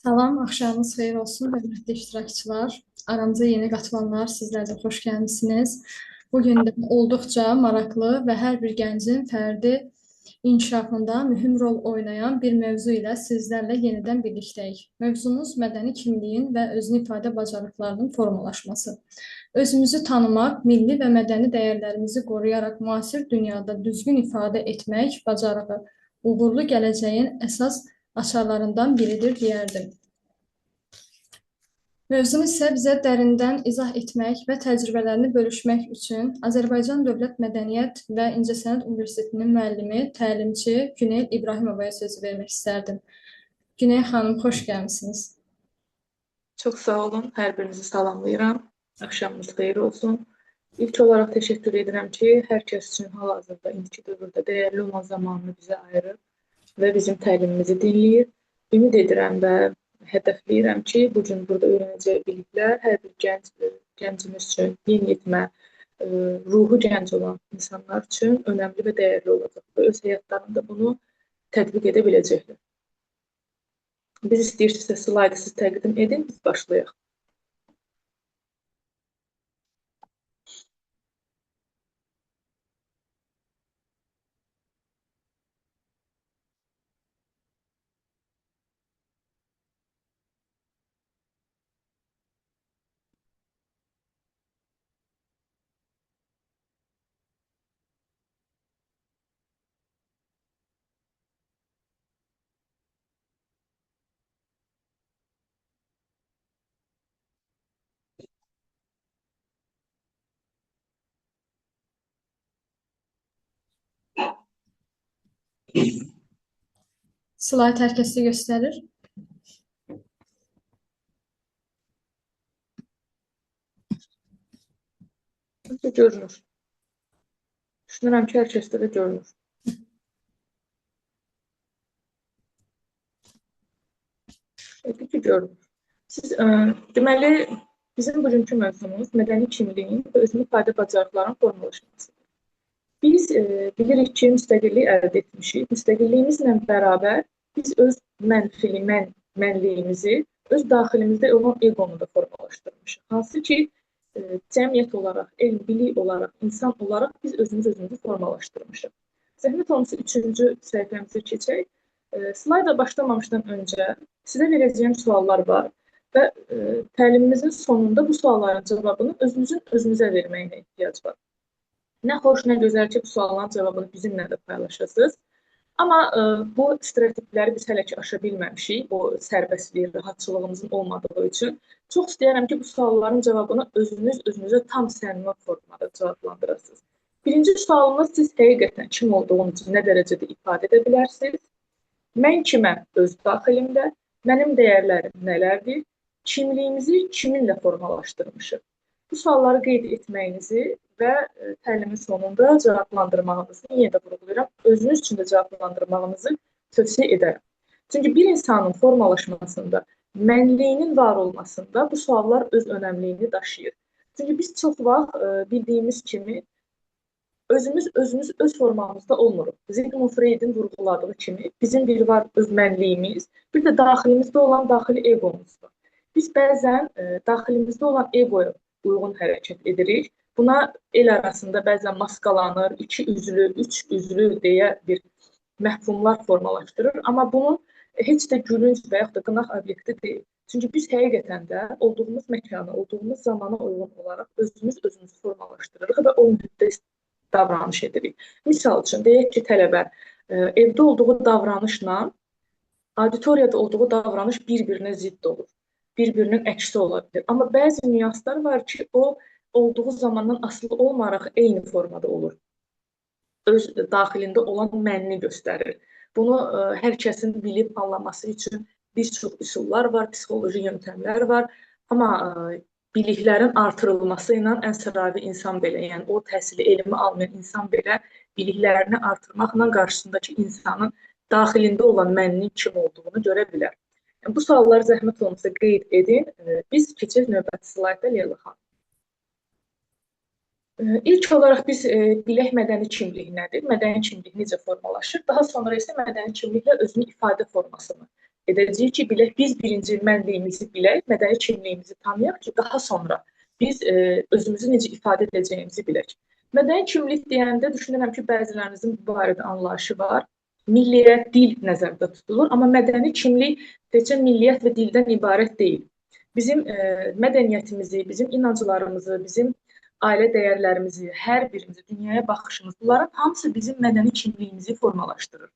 Salam, axşamınız xeyir olsun, hörmətli iştirakçılar. Aramıza yeni qatılanlar, sizlər də xoş gəlmisiniz. Bugün də olduqca maraqlı və hər bir gəncin fərdi inkişafında mühüm rol oynayan bir mövzu ilə sizlərlə yenidən birlikdəyik. Mövzumuz mədəni kimliyin və özünü ifadə bacarıqlarının formalaşması. Özümüzü tanımaq, milli və mədəni dəyərlərimizi qoruyaraq müasir dünyada düzgün ifadə etmək bacarığı uğurlu gələcəyin əsas açarlarından biridir deyərdim. Mövzunu isə bizə dərindən izah etmək və təcrübələrini bölüşmək üçün Azərbaycan Dövlət Mədəniyyət və İncəsənət Universitetinin müəllimi, təlimçi Günel İbrahimovaya söz vermək istərdim. Günel xanım, xoş gəlmisiniz. Çox sağ olun, hər birinizi salamlayıram. Axşamınız xeyir olsun. İlk olaraq təşəkkür edirəm ki, hər kəs üçün hal-hazırda indiki dövrdə dəyərli olan zamanını bizə ayırır və bizim təlimimizi dinləyir. Ümid edirəm və hədəfləyirəm ki, bu gün burada öyrənəcək biliklər hər bir gəncimiz üçün, yeniyetmə, ruhu gənc olan insanlar üçün önəmli və dəyərli olacaq və öz həyatlarında bunu tətbiq edə biləcəklər. Biz istəyirsinizsə slaydı siz təqdim edin, biz başlayaq. Slayt hər kəsdə göstərir. Görünür. Düşünürəm ki, hər kəsdə də görünür. Görünür. Deməli, bizim bugünkü mövzumuz mədəni kimliyin və özünü ifadə bacarıqlarının formalaşmasıdır. Biz bilirik ki, müstəqillik əldə etmişik. Müstəqilliyimizlə bərabər biz öz mənliyimizi, öz daxilimizdə olan egonu da formalaşdırmışıq. Hansı ki, cəmiyyət olaraq, elm, bilik olaraq, insan olaraq biz özümüzü formalaşdırmışıq. Zəhmət olmasa 3-cü səhifəmizə keçək. Slayda başlamamışdan öncə sizə verəcəyim suallar var və təlimimizin sonunda bu sualların cavabını özünüzə verməyinə ehtiyac var. Nə xoş, nə gözəl ki, bu sualların cavabını bizimlə də paylaşasınız. Amma bu stereotipləri biz hələ ki aşa bilməmişik, o sərbəstlik, rahatçılığımızın olmadığı üçün. Çox istəyərəm ki, bu sualların cavabını özünüzə tam səmimi formada cavablandırasınız. Birinci sualımız, siz həqiqətən kim olduğunuzu nə dərəcədə ifadə edə bilərsiniz? Mən kiməm öz daxilimdə? Mənim dəyərlərim nələrdir? Kimliyimizi kiminlə formalaşdırmışıq? Bu sualları qeyd etməyinizi və təlimin sonunda cavablandırmağınızı, yenə də vurğulayıram, özünüz üçün də cavablandırmağınızı tövsiyə edərəm. Çünki bir insanın formalaşmasında, mənliyinin var olmasında bu suallar öz önəmliyini daşıyır. Çünki biz çox vaxt bildiyimiz kimi özümüz öz formamızda olmuruq. Sigmund Freud'in vurğuladığı kimi bizim bir var öz mənliyimiz, bir də daxilimizdə olan daxili egomuz var. Biz bəzən daxilimizdə olan egoya uyğun hərəkət edirik. Buna el arasında bəzən maskalanır, 2 üzlü, 3 üzlü deyə bir məfhumlar formalaşdırır. Amma bunun heç də gülünc və yaxud da qınaq obyekti deyil. Çünki biz həqiqətən də olduğumuz məkana, olduğumuz zamana uyğun olaraq özümüzü formalaşdırırıq və o müddətdə davranış edirik. Misal üçün, deyək ki, tələbə evdə olduğu davranışla auditoriyada olduğu davranış bir-birinə zidd olur. Bir-birinin əksi ola bilir. Amma bəzi nüanslar var ki, o olduğu zamandan asılı olmayaraq eyni formada olur. Öz daxilində olan mənni göstərir. Bunu hər kəsin bilib anlaması üçün bir çox üsullar var, psixoloji yöntəmlər var. Amma biliklərin artırılması ilə ən səlavi insan belə, yəni o təhsili, elmi almayan insan belə biliklərini artırmaqla qarşısındakı insanın daxilində olan mənnin kim olduğunu görə bilər. Yəni, bu sualları zəhmət olmasa qeyd edin. Biz keçək növbəti slayda Leyla xanım. İlk olaraq biz bilək mədəni kimlik nədir? Mədəni kimlik necə formalaşır? Daha sonra isə mədəni kimliklə özünü ifadə formasını edəcəyik ki, bilək biz birinci mənliyimizi bilək, mədəni kimliyimizi tanıyaq ki, daha sonra biz özümüzü necə ifadə edəcəyimizi bilək. Mədəni kimlik deyəndə düşünürəm ki, bəzilərinizin bu barədə anlayışı var. Milliyyət, dil nəzərdə tutulur, amma mədəni kimlik təkcə milliyyət və dildən ibarət deyil. Bizim mədəniyyətimizi, bizim inanclarımızı, bizim ailə dəyərlərimizi, hər birimizi, dünyaya baxışımız, bunların hamısı bizim mədəni kimliyimizi formalaşdırır.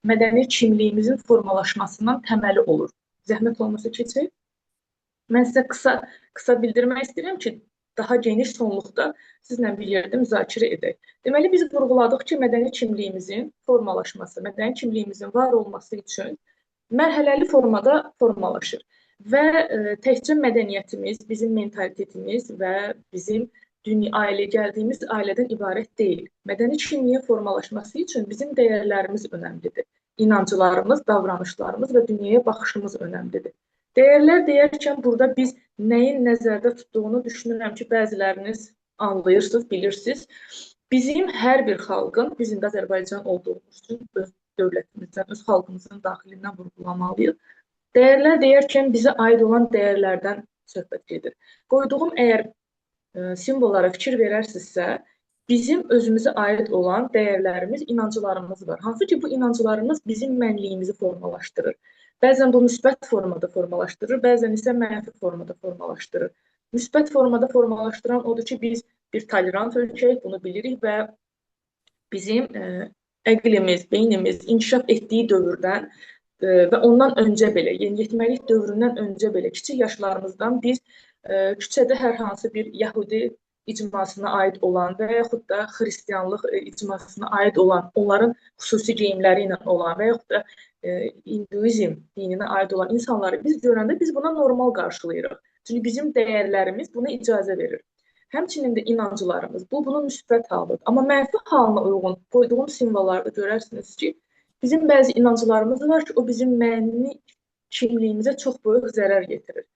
Mədəni kimliyimizin formalaşmasından təməli olur. Zəhmət olmasa keçək. Mən sizə qısa bildirmək istəyirəm ki, daha geniş sonluqda sizlə bir yerdə müzakirə edək. Deməli, biz vurğuladıq ki, mədəni kimliyimizin formalaşması, mədəni kimliyimizin var olması üçün mərhələli formada formalaşır. Və təkcə mədəniyyətimiz, bizim mentalitetimiz və bizim ailə gəldiyimiz ailədən ibarət deyil. Mədəni kimliyin formalaşması üçün bizim dəyərlərimiz önəmlidir. İnanclarımız, davranışlarımız və dünyaya baxışımız önəmlidir. Dəyərlər deyərkən burada biz nəyin nəzərdə tutduğunu düşünürəm ki, bəziləriniz anlayırsınız, bilirsiniz. Bizim hər bir xalqın, bizim də Azərbaycan olduğumuz üçün öz dövlətimizdən, öz xalqımızın daxilindən vurğulamalıyıq. Dəyərlər deyərkən bizə aid olan dəyərlərdən söhbət gedir. Qoyduğum əgər simvollara fikir verərsinizsə, bizim özümüzə aid olan dəyərlərimiz, inanclarımız var. Hansı ki, bu inanclarımız bizim mənliyimizi formalaşdırır. Bəzən bu müsbət formada formalaşdırır, bəzən isə mənfi formada formalaşdırır. Müsbət formada formalaşdıran odur ki, biz bir tolerant ölkəyik, bunu bilirik və bizim əqlimiz, beynimiz inkişaf etdiyi dövrdən və ondan öncə belə, yeniyetməlik dövründən öncə belə, kiçik yaşlarımızdan biz küçədə hər hansı bir yəhudi icmasına aid olan və yaxud da xristianlıq icmasına aid olan, onların xüsusi geyimləri ilə olan və yaxud da hinduizm dininə aid olan insanları biz görəndə biz buna normal qarşılayırıq. Çünki bizim dəyərlərimiz buna icazə verir. Həmçinin də inanclarımız, bunun müsbət halıdır. Amma mənfi halına uyğun qoyduğum simvollarda görərsiniz ki, bizim bəzi inanclarımız var ki, o bizim mənni kimliyimizə çox böyük zərər getirir.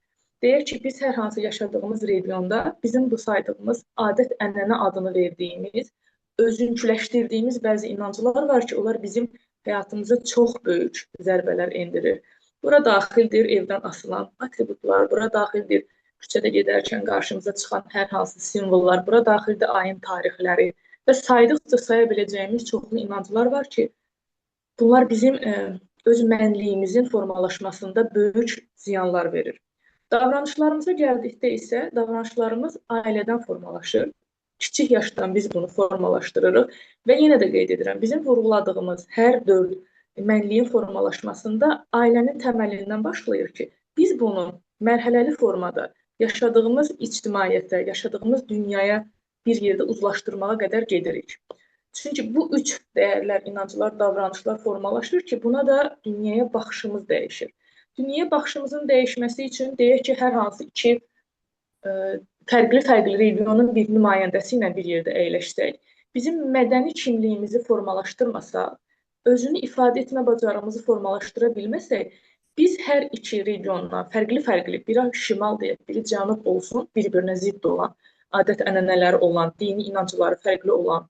Deyək ki, biz hər hansı yaşadığımız regionda bizim bu saydığımız adət-ənənə adını verdiyimiz, özünküləşdirdiyimiz bəzi inanclar var ki, onlar bizim həyatımıza çox böyük zərbələr endirir. Bura daxildir evdən asılan atributlar, bura daxildir küçədə gedərkən qarşımıza çıxan hər hansı simvollar, bura daxildir ayın tarixləri və saydıqca saya biləcəyimiz çoxlu inanclar var ki, bunlar bizim öz mənliyimizin formalaşmasında böyük ziyanlar verir. Davranışlarımıza gəldikdə isə davranışlarımız ailədən formalaşır. Kiçik yaşdan biz bunu formalaşdırırıq və yenə də qeyd edirəm, bizim vurğuladığımız hər dörd mənliyin formalaşmasında ailənin təməlindən başlayır ki, biz bunu mərhələli formada yaşadığımız ictimaiyyətə, yaşadığımız dünyaya bir yerdə uzlaşdırmağa qədər gedirik. Çünki bu üç dəyərlər, inanclar, davranışlar formalaşır ki, buna da dünyaya baxışımız dəyişir. Dünyaya baxışımızın dəyişməsi üçün deyək ki, hər hansı iki fərqli regionun bir nümayəndəsi ilə bir yerdə əyləşsək, bizim mədəni kimliyimizi formalaşdırmasaq, özünü ifadə etmə bacarığımızı formalaşdıra bilməsək, biz hər iki regiondan fərqli, biri şimal deyək, biri cənub olsun, bir-birinə zidd olan, adət-ənənələri olan, dini inancları fərqli olan,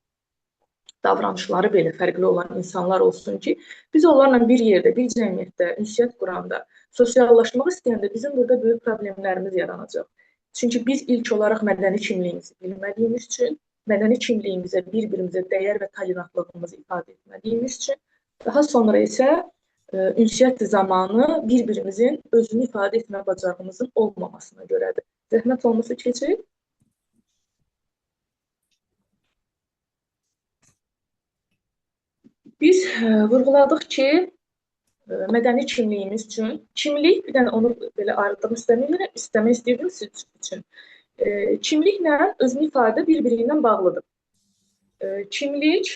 davranışları belə fərqli olan insanlar olsun ki, biz onlarla bir yerdə, bir cəmiyyətdə, ünsiyyət quranda, sosiallaşmaq istəyəndə bizim burada böyük problemlərimiz yaranacaq. Çünki biz ilk olaraq mədəni kimliyimizi bilmədiyimiz üçün, mədəni kimliyimizə, bir-birimizə dəyər və tolerantlığımızı ifadə etmədiyimiz üçün, daha sonra isə ünsiyyət zamanı bir-birimizin özünü ifadə etmə bacarığımızın olmamasına görədir. Zəhmət olmasa keçək. Biz vurğuladıq ki, mədəni kimliyimiz üçün, kimlik, bir dənə onu belə ayrıldığını istəmək istəyirdim siz üçün. Kimliklə özünü ifadə bir-biri ilə bağlıdır. Kimlik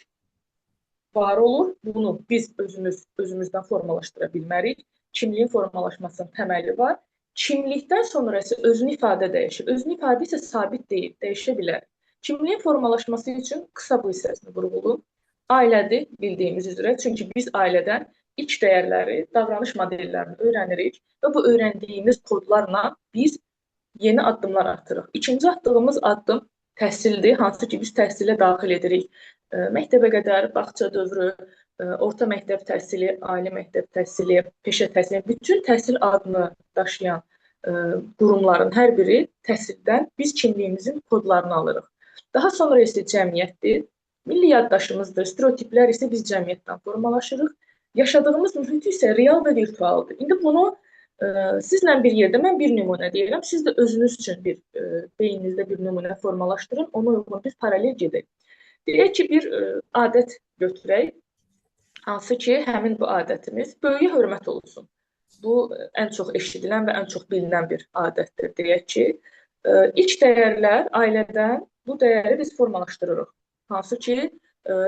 var olur, bunu biz özümüzdən formalaşdıra bilmərik. Kimliyin formalaşmasının təməli var. Kimlikdən sonra isə özünü ifadə dəyişir. Özünü ifadə isə sabit deyil, dəyişə bilər. Kimliyin formalaşması üçün qısa bu hissəsini vurğulayım. Ailədir, bildiyimiz üzrə. Çünki biz ailədən ilk dəyərləri, davranış modellərini öyrənirik və bu öyrəndiyimiz kodlarla biz yeni addımlar atırıq. İkinci atdığımız addım təhsildir, hansı ki biz təhsilə daxil edirik. Məktəbə qədər, bağça dövrü, orta məktəb təhsili, ali məktəb təhsili, peşə təhsili, bütün təhsil adını daşıyan qurumların hər biri təhsildən biz kimliyimizin kodlarını alırıq. Daha sonra isə cəmiyyətdir, milli yaddaşımızdır, stereotiplər isə biz cəmiyyətdən formalaşırıq. Yaşadığımız mühit isə real və virtualdır. İndi bunu sizlə bir yerdə mən bir nümunə deyirəm, siz də özünüz üçün beyninizdə bir nümunə formalaşdırın, ona uyğun biz paralel gedək. Deyək ki, bir adət götürək, hansı ki, həmin bu adətimiz böyüyə hörmət olsun. Bu, ən çox eşidilən və ən çox bilinən bir adətdir. Deyək ki, ilk dəyərlər ailədən bu dəyəri biz formalaşdırırıq. Hansı ki,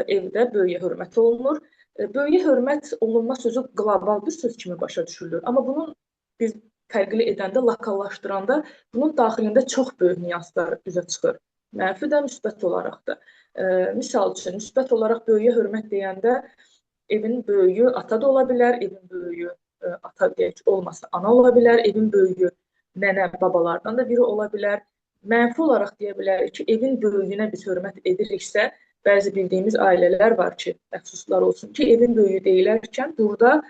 evdə böyüyə hörmət olunur. Böyüyə hörmət olunma sözü qlobal bir söz kimi başa düşülür. Amma bunun biz fərqli edəndə, lokallaşdıranda bunun daxilində çox böyük nüanslar üzə çıxır. Mənfi də, müsbət olaraq da. Misal üçün, müsbət olaraq böyüyə hörmət deyəndə evin böyüyü ata da ola bilər, evin böyüyü ata deyək olmasa ana ola bilər, evin böyüyü nənə, babalardan da biri ola bilər. Mənfi olaraq deyə bilərik ki, evin böyüyünə biz hörmət ediriksə, bəzi bildiyimiz ailələr var ki, əfsuslar olsun ki, evin böyüyü deyilərkən burada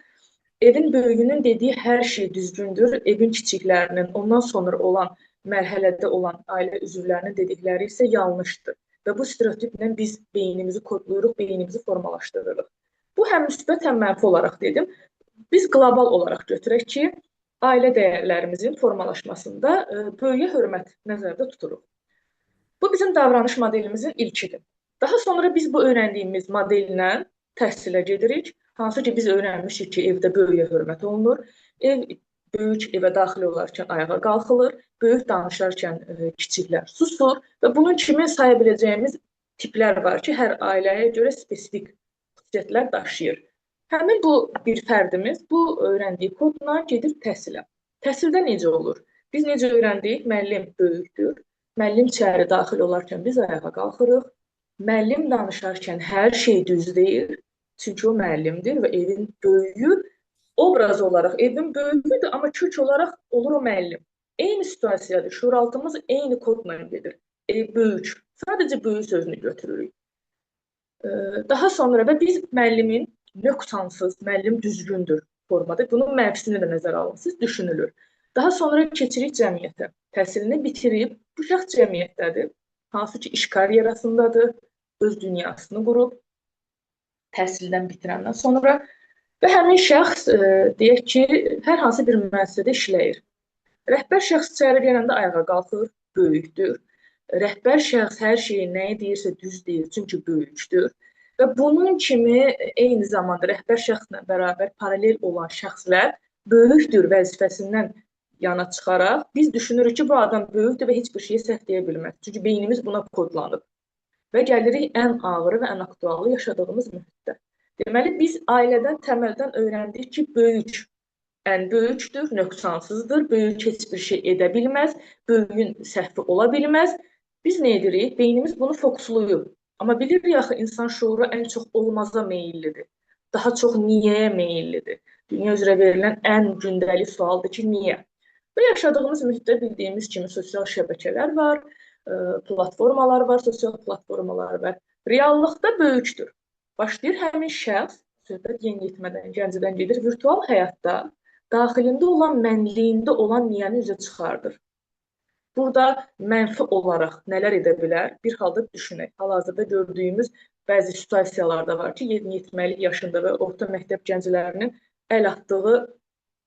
evin böyüyünün dediyi hər şey düzgündür, evin kiçiklərinin, ondan sonra olan mərhələdə olan ailə üzvlərinin dedikləri isə yanlışdır. Və bu stereotiplə biz beynimizi kodlayırıq, beynimizi formalaşdırırıq. Bu həm müsbət, həm mənfi olaraq dedim. Biz qlobal olaraq götürək ki, ailə dəyərlərimizin formalaşmasında böyüyə hörmət nəzərdə tuturuq. Bu bizim davranış modelimizin ilkidir. Daha sonra biz bu öyrəndiyimiz modellə təhsilə gedirik. Hansı ki, biz öyrənmişik ki, evdə böyüyə hörmət olunur. Böyük evə daxil olarkən ayağa qalxılır. Böyük danışarkən kiçiklər susur. Və bunun kimi saya biləcəyimiz tiplər var ki, hər ailəyə görə spesifik xüsusiyyətlər daşıyır. Həmin bu bir fərdimiz bu öyrəndiyi kodla gedir təhsilə. Təhsildə necə olur? Biz necə öyrəndik? Müəllim böyükdür. Müəllim içəri daxil olarkən biz ayağa qalxırıq. Müəllim danışarkən hər şey düz deyir. Çünki o müəllimdir və evin böyüyü obraz olaraq evin böyüyüdür, amma kök olaraq olur o müəllim. Eyni situasiyadır. Şuuraltımız eyni kodla gedir. Ev böyük. Sadəcə böyük sözünü götürürük. Daha sonra və biz müəllimin nöqsansız, müəllim düzgündür formada. Bunun mənfisini də nəzərə alınsız, düşünülür. Daha sonra keçirik cəmiyyətə. Təhsilini bitirib, bu şəxs cəmiyyətdədir. Hansı ki, iş karyerasındadır, öz dünyasını qurub, təhsildən bitirəndən sonra və həmin şəxs, deyək ki, hər hansı bir müəssisədə işləyir. Rəhbər şəxs içəri gələndə ayağa qalxır, böyükdür. Rəhbər şəxs hər şeyi nəyi deyirsə düz deyir, çünki böyükdür. Və bunun kimi eyni zamanda rəhbər şəxslə bərabər paralel olan şəxslər böyükdür vəzifəsindən yana çıxaraq biz düşünürük ki, bu adam böyükdür və heç bir şeyi səhv deyə bilməz. Çünki beynimiz buna kodlanıb. Və gəlirik ən ağırı və ən aktualı yaşadığımız mühitdə. Deməli, biz ailədən, təməldən öyrəndik ki, böyük ən böyükdür, nöqsansızdır, böyük heç bir şey edə bilməz, böyüyün səhvi ola bilməz. Biz nə edirik? Beynimiz bunu fokusluyub. Amma bilirik axı, insan şuuru ən çox olmaza meyillidir. Daha çox niyəyə meyillidir. Dünya üzrə verilən ən gündəlik sualdır ki, niyə? Və yaşadığımız mühitdə bildiyimiz kimi sosial şəbəkələr var, platformalar var, sosial platformalar var. Reallıqda böyükdür. Başlayır həmin şəxs, söhbət yeniyetmədən, gəncədən gedir, virtual həyatda daxilində olan mənliyində olan niyəni üzə çıxardır. Burada mənfi olaraq nələr edə bilər? Bir halda düşünək. Hal-hazırda gördüyümüz bəzi situasiyalarda var ki, yeniyetməlik yaşında və orta məktəb gənclərinin əl atdığı,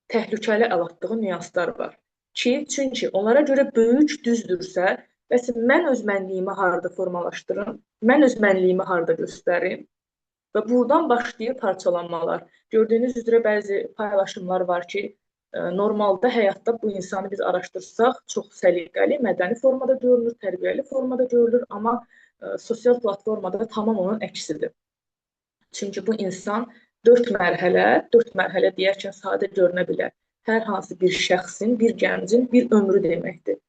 təhlükəli əl atdığı nüanslar var. Çünki onlara görə böyük düzdürsə, bəs mən öz mənliyimi harada formalaşdırım, mən öz mənliyimi harada göstərim və buradan başlayır parçalanmalar. Gördüyünüz üzrə bəzi paylaşımlar var ki, normalda həyatda bu insanı biz araşdırsaq, çox səliqəli, mədəni formada görülür, tərbiyəli formada görülür, amma sosial platformada tamam onun əksidir. Çünki bu insan 4 mərhələ deyərkən sadə görünə bilər. Hər hansı bir şəxsin, bir gəncin bir ömrü deməkdir.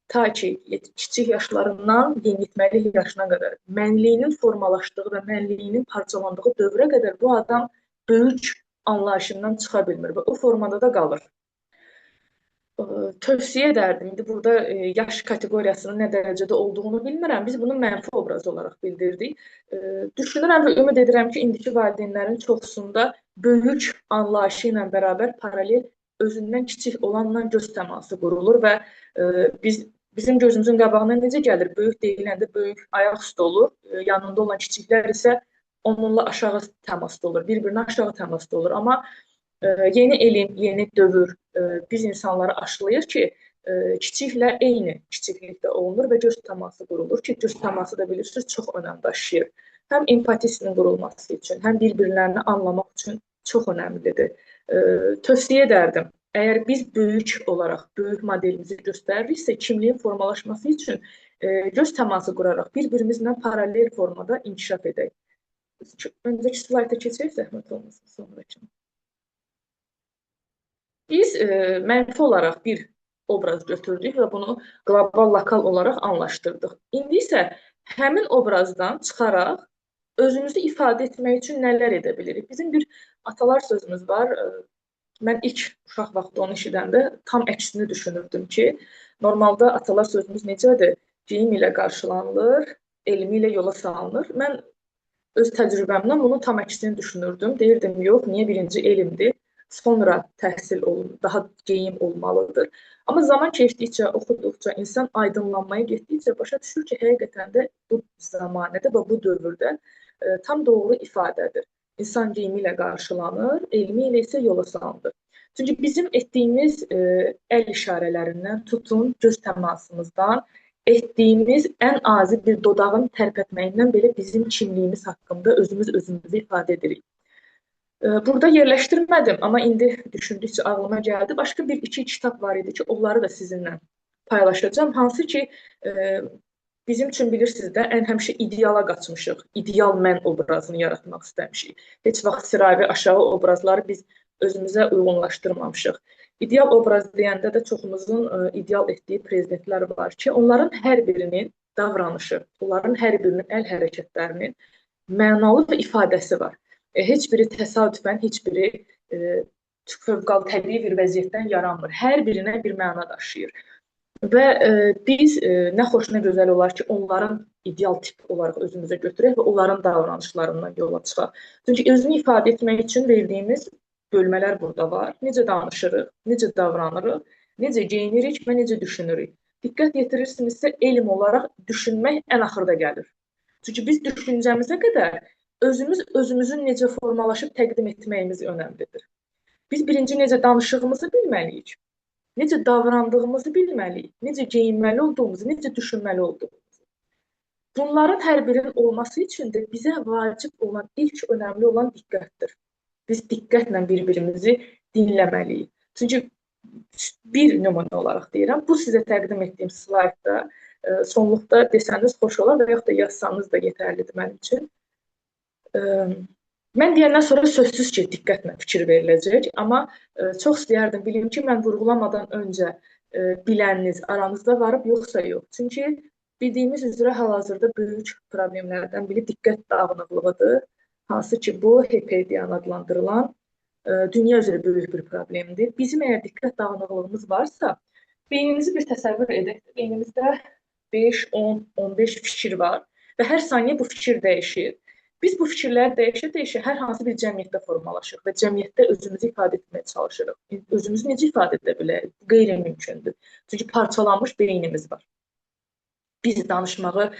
Ta ki, kiçik yaşlarından yeniyetməlik yaşına qədər mənliyinin formalaşdığı və mənliyinin parçalandığı dövrə qədər bu adam böyük anlayışından çıxa bilmir və o formada da qalır. tövsiyə edərdim. İndi burada yaş kateqoriyasının nə dərəcədə olduğunu bilmirəm. Biz bunu mənfi obraz olaraq bildirdik. Düşünürəm və ümid edirəm ki, indiki valideynlərin çoxsunda böyük anlayışı ilə bərabər paralel özündən kiçik olanla göz təması qurulur və bizim gözümüzün qabağına necə gəlir? Böyük deyiləndə böyük ayaq üstə olur, yanında olan kiçiklər isə onunla aşağı təmasda olur, bir-birinə aşağı təmasda olur. Amma yeni elm, yeni dövr biz insanları aşılayır ki, kiçiklə eyni kiçiklikdə olunur və göz təması qurulur ki, göz təması da bilirsiniz çox önəm daşıyır. Həm empatisinin qurulması üçün, həm bir-birlərini anlamaq üçün çox önəmlidir. Tövsiyə edərdim. Əgər biz böyük olaraq böyük modelimizi göstəririksə, kimliyin formalaşması üçün göz təması quraraq bir-birimizlə paralel formada inkişaf edək. Öncəki slayda keçək, zəhmət olmasın, sonraki. Biz mənfi olaraq bir obraz götürdük və bunu qlobal, lokal olaraq anlaşdırdıq. İndi isə həmin obrazdan çıxaraq özümüzü ifadə etmək üçün nələr edə bilirik? Bizim bir atalar sözümüz var. Mən ilk uşaq vaxtı onu eşidəndə tam əksini düşünürdüm ki, normalda atalar sözümüz necədir? Geyim ilə qarşılanılır, elmi ilə yola salınır. Mən öz təcrübəmdən bunun tam əksini düşünürdüm. Deyirdim, yox, niyə birinci elmdir? Sonra təhsil olunur, daha geyim olmalıdır. Amma zaman keçdikcə, oxuduqca, insan aydınlanmaya getdikcə başa düşür ki, həqiqətən də bu zamanədə və bu dövrdə tam doğru ifadədir. İnsan geyimi ilə qarşılanır, elmi ilə isə yola salınır. Çünki bizim etdiyimiz əl işarələrindən tutun, göz təmasımızdan, etdiyimiz ən azı bir dodağın tərpətməyindən belə bizim kimliyimiz haqqında özümüzü ifadə edirik. Burada yerləşdirmədim, amma indi düşündükcə ağlıma gəldi. Başqa iki kitab var idi ki, onları da sizinlə paylaşacağım. Hansı ki, bizim üçün bilirsiniz də, ən həmişə ideala qaçmışıq. İdeal mən obrazını yaratmaq istəmişik. Heç vaxt sıravi aşağı obrazları biz özümüzə uyğunlaşdırmamışıq. İdeal obraz deyəndə də çoxumuzun ideal etdiyi prezidentlər var ki, onların hər birinin davranışı, onların hər birinin əl hərəkətlərinin mənalı və ifadəsi var. Heç biri təsadüfən, heç biri fövqəladə təbii bir vəziyyətdən yaranmır. Hər birinə bir məna daşıyır. Və biz nə xoş, nə gözəl olar ki, onların ideal tip olaraq özümüzə götürək və onların davranışlarından yola çıxaq. Çünki özünü ifadə etmək üçün verdiyimiz bölmələr burada var. Necə danışırıq, necə davranırıq, necə geyinirik və necə düşünürük. Diqqət yetirirsinizsə, elm olaraq düşünmək ən axırda gəlir. Çünki biz düşüncəmizə qədər özümüzün necə formalaşıb təqdim etməyimiz önəmlidir. Biz birinci necə danışığımızı bilməliyik, necə davrandığımızı bilməliyik, necə geyinməli olduğumuzu, necə düşünməli olduğumuzu. Bunların hər birinin olması üçün də bizə vacib olan, ilk önəmli olan diqqətdir. Biz diqqətlə bir-birimizi dinləməliyik. Çünki bir nümunə olaraq deyirəm, bu sizə təqdim etdiyim slaydda sonluqda desəniz xoş olar və yaxud da yazsanız da yetərlidir mənim üçün. Mən deyəndən sonra sözsüz ki, diqqətlə fikir veriləcək, amma çox istəyərdim bilim ki, mən vurğulamadan öncə biləniniz aranızda varıb yoxsa yox. Çünki bildiyimiz üzrə hal-hazırda böyük problemlərdən biri diqqət dağınıqlığıdır. Hansı ki, bu HPD adlandırılan dünya üzrə böyük bir problemdir. Bizim əgər diqqət dağınıqlığımız varsa, beyninizi bir təsəvvür edək. Beynimizdə 5, 10, 15 fikir var və hər saniyə bu fikir dəyişir. Biz bu fikirləri dəyişə-dəyişə hər hansı bir cəmiyyətdə formalaşırıq və cəmiyyətdə özümüzü ifadə etməyə çalışırıq. Özümüzü necə ifadə edə bilərik? Bu qeyri-mümkündür. Çünki parçalanmış beynimiz var. Biz danışmağı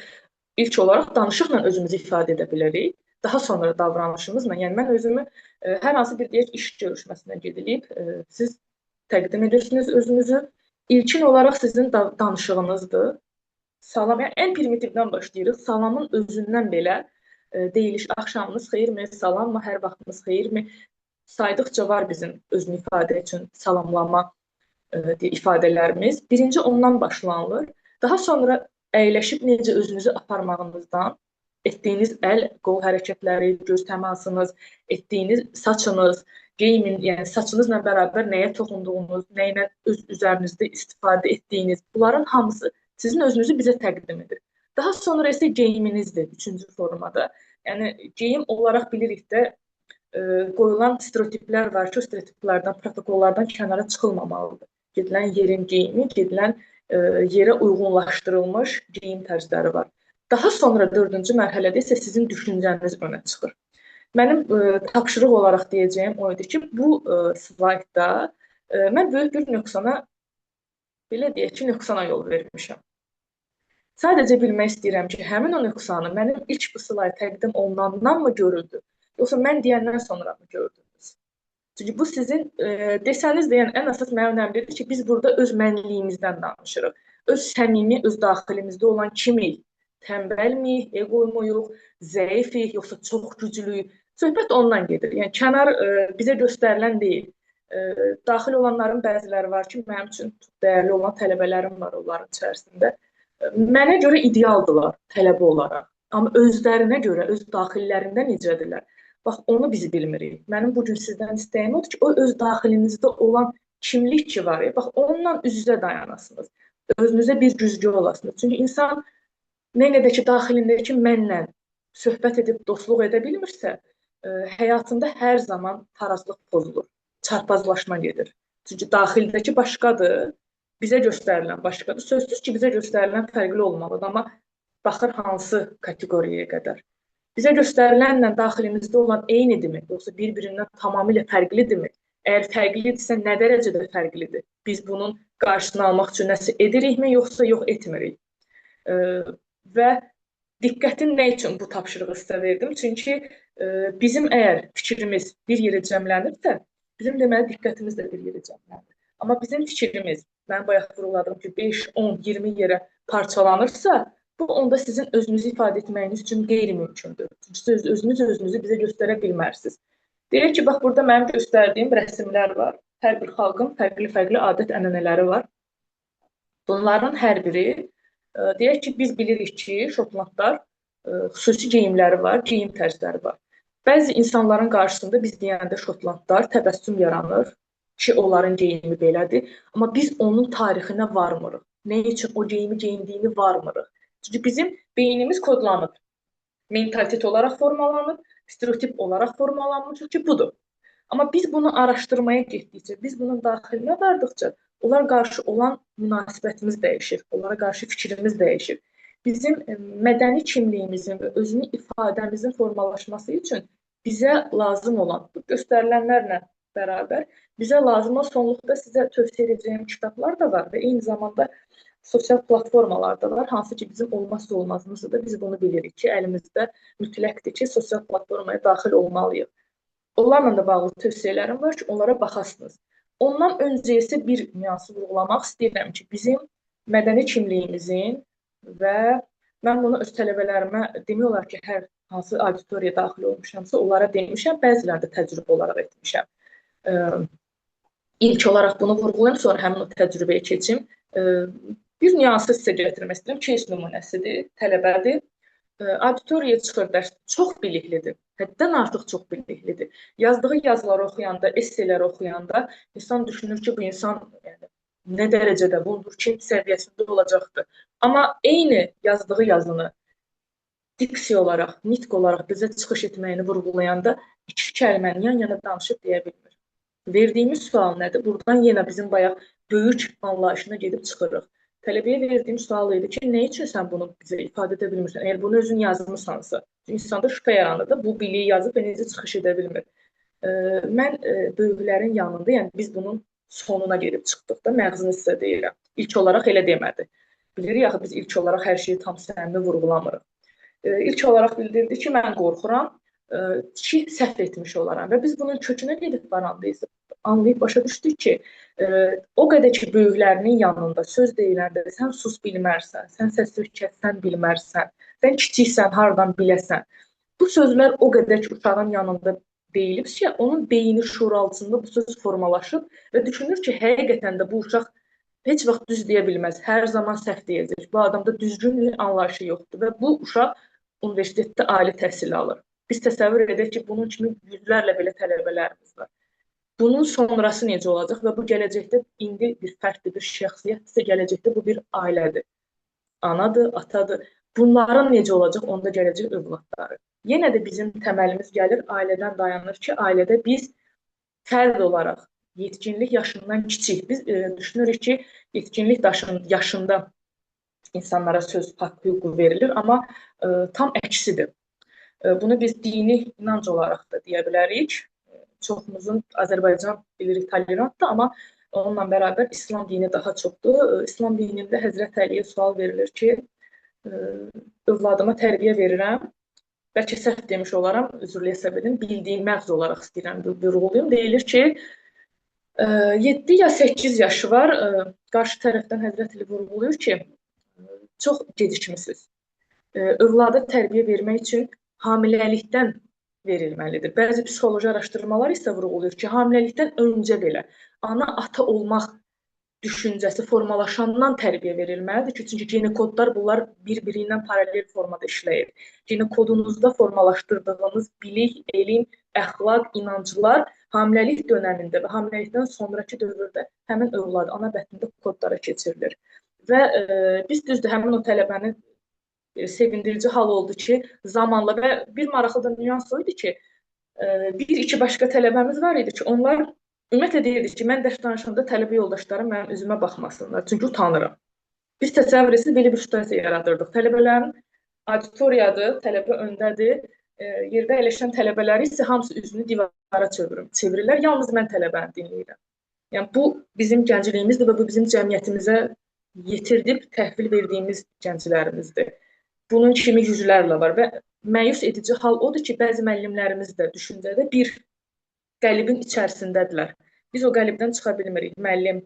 ilk olaraq danışıqla özümüzü ifadə edə bilərik. Daha sonra davranışımızla, yəni mən özümü hər hansı bir deyək iş görüşməsinə gedilib, siz təqdim edirsiniz özünüzü. İlkin olaraq sizin danışığınızdır. Salam, yəni ən primitivdən başlayırıq. Salamın özündən belə deyiliş, axşamınız xeyirmi, salammı, hər vaxtınız xeyirmi? Saydıqca var bizim özünü ifadə üçün salamlama ifadələrimiz. Birinci ondan başlanılır. Daha sonra əyləşib necə özünüzü aparmağınızdan, etdiyiniz əl, qol hərəkətləri, göz təmasınız, etdiyiniz saçınız, geyimin, yəni saçınızla bərabər nəyə toxunduğunuz, nəyinə öz üzərinizdə istifadə etdiyiniz, bunların hamısı sizin özünüzü bizə təqdim edir. Daha sonra isə geyiminizdir, üçüncü formada. Yəni, geyim olaraq bilirik də qoyulan stereotiplər var ki, o stereotiplərdən, protokollardan kənara çıxılmamalıdır. gedilən yerin geyimi, gedilən yerə uyğunlaşdırılmış geyim tərzləri var. Daha sonra 4-cü mərhələdə isə sizin düşüncəniz önə çıxır. Mənim tapşırıq olaraq deyəcəyim o idi ki, bu slaydda mən böyük bir nöqsana, belə deyək ki, nöqsana yol vermişəm. Sadəcə bilmək istəyirəm ki, həmin o nöqsanı mənim ilk bu slayd təqdim olunandan mı görüldü, yoxsa mən deyəndən sonra mı gördünüz? Çünki bu sizin desəniz də, yəni ən əsas mənə önəmlidir ki, biz burada öz mənliyimizdən danışırıq. Öz səmimi, öz daxilimizdə olan kimik? Tənbəlmiyik, egoymuyuq, zəifik, yoxsa çox güclüyük? Söhbət ondan gedir. Yəni kənar bizə göstərilən deyil. Daxil olanların bəziləri var ki, mənim üçün dəyərli olan tələbələrim var onların içərisində. Mənə görə idealdılar tələbə olaraq. Amma özlərinə görə, öz daxillərində necədirlər? Bax, onu biz bilmirik. Mənim bugün sizdən istəyim odur ki, o öz daxilinizdə olan kimlik ki var, bax, onunla üz-üzə dayanasınız. Özünüzə bir güzgü olasınız. Çünki insan nə qədər ki, daxilindəki mənlə söhbət edib dostluq edə bilmirsə, həyatında hər zaman tarazlıq pozulur, çarpazlaşma gedir. Çünki daxildəki başqadır, bizə göstərilən başqadır. Sözsüz ki, bizə göstərilən fərqli olmalıdır, amma baxır hansı kateqoriyaya qədər. Bizə göstərilənlə daxilimizdə olan eynidirmi, yoxsa bir-birindən tamamilə fərqlidirmi? Əgər fərqlidirsə, nə dərəcədə fərqlidir? Biz bunun qarşısını almaq üçün nəsə edirikmi, yoxsa yox etmirik? Və diqqətin nə üçün bu tapşırığı sizə verdim? Çünki bizim əgər fikrimiz bir yerə cəmlənirsə, bizim deməli diqqətimiz də bir yerə cəmlənir. Amma bizim fikrimiz, mən bayaq vurğuladım ki, 5, 10, 20 yerə parçalanırsa, bu onda sizin özünüzü ifadə etməyiniz üçün qeyri-mümkündür. Çünki siz özünüzü bizə göstərə bilmərsiniz. Deyək ki, bax, burada mənim göstərdiyim rəsmlər var. Hər bir xalqın fərqli-fərqli adət-ənənələri var. Bunların hər biri, deyək ki, biz bilirik ki, şotlandlar xüsusi geyimləri var, geyim tərzləri var. Bəzi insanların qarşısında biz deyəndə şotlandlar təbəssüm yaranır ki, onların geyimi belədir. Amma biz onun tarixinə varmırıq. Nə üçün o geyimi geyindiyini varmırıq. Çünki bizim beynimiz kodlanıb. Mentalitet olaraq formalanıb, stereotip olaraq formalanmışıq ki, budur. Amma biz bunu araşdırmaya getdikcə, biz bunun daxilinə vardıqca, onlara qarşı olan münasibətimiz dəyişir, onlara qarşı fikrimiz dəyişir. Bizim mədəni kimliyimizin və özünü ifadəmizin formalaşması üçün bizə lazım olan, bu göstərilənlərlə bərabər, bizə lazım olan sonluqda sizə tövsiyə edəcəyim kitablar da var və eyni zamanda sosial platformalar da var, hansı ki, bizim olmazsa olmazımızdır da biz bunu bilirik ki, əlimizdə mütləqdir ki, sosial platformaya daxil olmalıyıq. Onlarla da bağlı tövsiyələrim var ki, onlara baxasınız. Ondan öncə isə bir nüansı vurğulamaq istəyirəm ki, bizim mədəni kimliyimizin və mən bunu öz tələbələrimə demək olar ki, hər hansı auditoriyaya daxil olmuşamsa, onlara demişəm, bəzilərdə təcrübə olaraq etmişəm. İlk olaraq bunu vurğulayım, sonra həmin o təcrübəyə keçim. Bir nüansı sizə gətirmək istəyirəm. Case nümunəsidir, tələbədir. Auditoriyaya çıxır dərs, çox biliklidir. Həddən artıq çox biliklidir. Yazdığı yazıları oxuyanda, esseləri oxuyanda insan düşünür ki, bu insan nə dərəcədə wunderkind səviyyəsində olacaqdır. Amma eyni yazdığı yazını diksiya olaraq, nitq olaraq bizə çıxış etməyini vurğulayanda iki kəlməni yan-yana danışıb deyə bilmir. Verdiyimiz sual nədir? Buradan yenə bizim bayaq böyük anlayışına gedib çıxırıq. Tələbəyə verdiyim sual idi ki, nə üçün sən bunu bizə ifadə edə bilmirsən? Əgər bunu özün yazmısansa, insanda şübhə yaranır da, bu biliyi yazıb və necə çıxış edə bilmir. Mən böyüklərin yanında, yəni biz bunun sonuna gedib çıxdıq da, məğzini sizə deyirəm. İlk olaraq elə demədi. Bilirik, axı biz ilk olaraq hər şeyi tam səmimi vurğulamırıq. İlk olaraq bildirdi ki, mən qorxuram ki, səhv etmiş olaram və biz bunun kökünə gedib varandayız. Anlayıb başa düşdük ki, o qədər ki, böyüklərinin yanında söz deyiləndə sən sus bilmərsən, sən səsi kəssən bilmərsən, sən kiçiksən, hardan biləsən. Bu sözlər o qədər ki, uşağın yanında deyilib ki, onun beyni şuuraltında bu söz formalaşıb və düşünür ki, həqiqətən də bu uşaq heç vaxt düz deyə bilməz, hər zaman səhv deyəcək. Bu adamda düzgünlük anlayışı yoxdur və bu uşaq universitetdə ali təhsil alır. Biz təsəvvür edək ki, bunun kimi yüzlərlə belə tələbələrimiz var. Bunun sonrası necə olacaq və bu gələcəkdə indi bir fərddir, bir şəxsiyyətdirsə, gələcəkdə bu bir ailədir. Anadır, atadır. Bunların necə olacaq, onda gələcək övladları. Yenə də bizim təməlimiz gəlir, ailədən dayanır ki, ailədə biz fərd olaraq yetkinlik yaşından kiçik. Biz düşünürük ki, yetkinlik yaşında insanlara söz haqqı hüququ verilir, amma tam əksidir. Bunu biz dini inanc olaraq da deyə bilərik. Çoxumuzun Azərbaycan bilirik tolerantdır, amma onunla bərabər İslam dini daha çoxdur. İslam dinində Həzrət Əliyə sual verilir ki, övladıma tərbiyə verirəm. Bəlkə səhv demiş olaram, üzrlü hesab edin, bildiyim məğz olaraq istəyirəm vurğulayım. Deyilir ki, 7 ya 8 yaşı var, qarşı tərəfdən Həzrət Əli vurğulayır ki, çox gecikmisiniz. Övlada tərbiyə vermək üçün hamiləlikdən verilməlidir. Bəzi psixoloji araşdırmalar isə vurğulayır ki, hamiləlikdən öncə belə ana ata olmaq düşüncəsi formalaşandan tərbiyə verilməlidir ki, çünki geni kodlar bunlar bir-biri ilə paralel formada işləyir. Geni kodunuzda formalaşdırdığınız bilik, elm, əxlaq, inanclar hamiləlik dönəmində və hamiləlikdən sonraki dövrdə həmin övlad ana bətnində kodlara keçirilir. Və biz düzdür, həmin o tələbənin sevindirici hal oldu ki, zamanla və bir maraqlı da nüans o idi ki, bir-iki başqa tələbəmiz var idi ki, onlar ümumiyyətlə deyirdik ki, mən dərs danışanda tələbə yoldaşlarım mənim üzümə baxmasınlar, çünki utanıram. Biz təsəvvür edirsiniz, belə bir situasiya yaradırdıq. Tələbələrin auditoriyadır, tələbə öndədir, yerdə əyləşən tələbələri isə hamısı üzünü divara çevirirlər, yalnız mən tələbəni dinləyirəm. Yəni, bu bizim gəncliyimizdir və bu bizim cəmiyyətimizə yetirdib təhvil verdiyimiz gənclərimizdir. Bunun kimi yüzlərlə var və məyus edici hal odur ki, bəzi müəllimlərimiz də düşüncədə bir qəlibin içərisindədirlər. Biz o qəlibdən çıxa bilmirik. Müəllim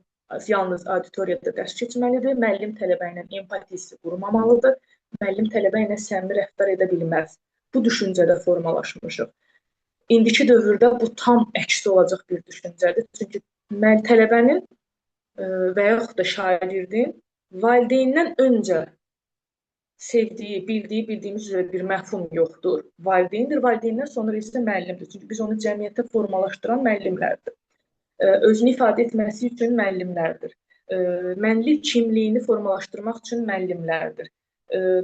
yalnız auditoriyada dərs keçməlidir, müəllim tələbə ilə empatiyası qurmamalıdır, müəllim tələbə ilə səmimi rəftar edə bilməz. Bu düşüncədə formalaşmışıq. İndiki dövrdə bu tam əksi olacaq bir düşüncədir. Çünki tələbənin və yaxud da şagirdin valideyndən öncə sevdiyi, bildiyimiz üzrə bir məfhum yoxdur. Valideyndir, valideyndən sonra isə müəllimdir. Çünki biz onu cəmiyyətə formalaşdıran müəllimlərdir. Özünü ifadə etməsi üçün müəllimlərdir. Mənlik kimliyini formalaşdırmaq üçün müəllimlərdir.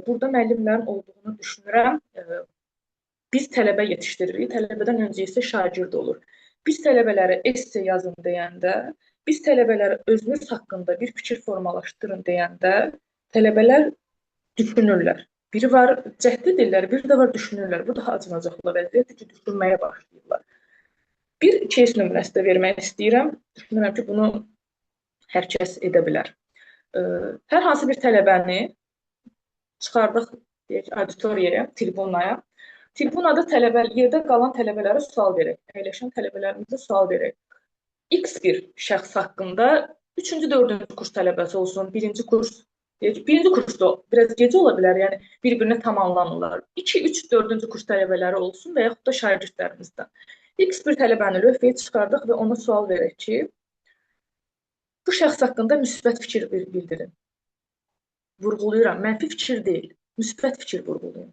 Burada müəllimlərin olduğunu düşünürəm. Biz tələbə yetişdiririk, tələbədən öncə isə şagird olur. Biz tələbələrə esse yazın deyəndə, biz tələbələrə özünüz haqqında bir fikir formalaşdırın deyəndə, tələbələr düşünürlər. Biri var, cəhd edirlər, biri də var, düşünürlər. Bu daha acınacaqlı vəziyyətdir ki, düşünməyə başlayırlar. Bir case nümunəsi də vermək istəyirəm. Düşünürəm ki, bunu hər kəs edə bilər. Hər hansı bir tələbəni çıxardıq auditoriyaya, tribunaya. Tribunada yerdə qalan tələbələrə sual verək. Əyləşən tələbələrimizə sual verək. X bir şəxs haqqında 3-cü, 4-cü kurs tələbəsi olsun, 1-ci kurs, 1-ci kursda biraz gecə ola bilər, yəni bir-birinə tamamlanırlar. 2, 3, 4-cü kurs tələbələri olsun və yaxud da şagirdlərimizdən. X bir tələbəni lövhəyə çıxardıq və ona sual verək ki, bu şəxs haqqında müsbət fikir bildirin. Vurğulayıram, mənfi fikir deyil, müsbət fikir vurğulayın.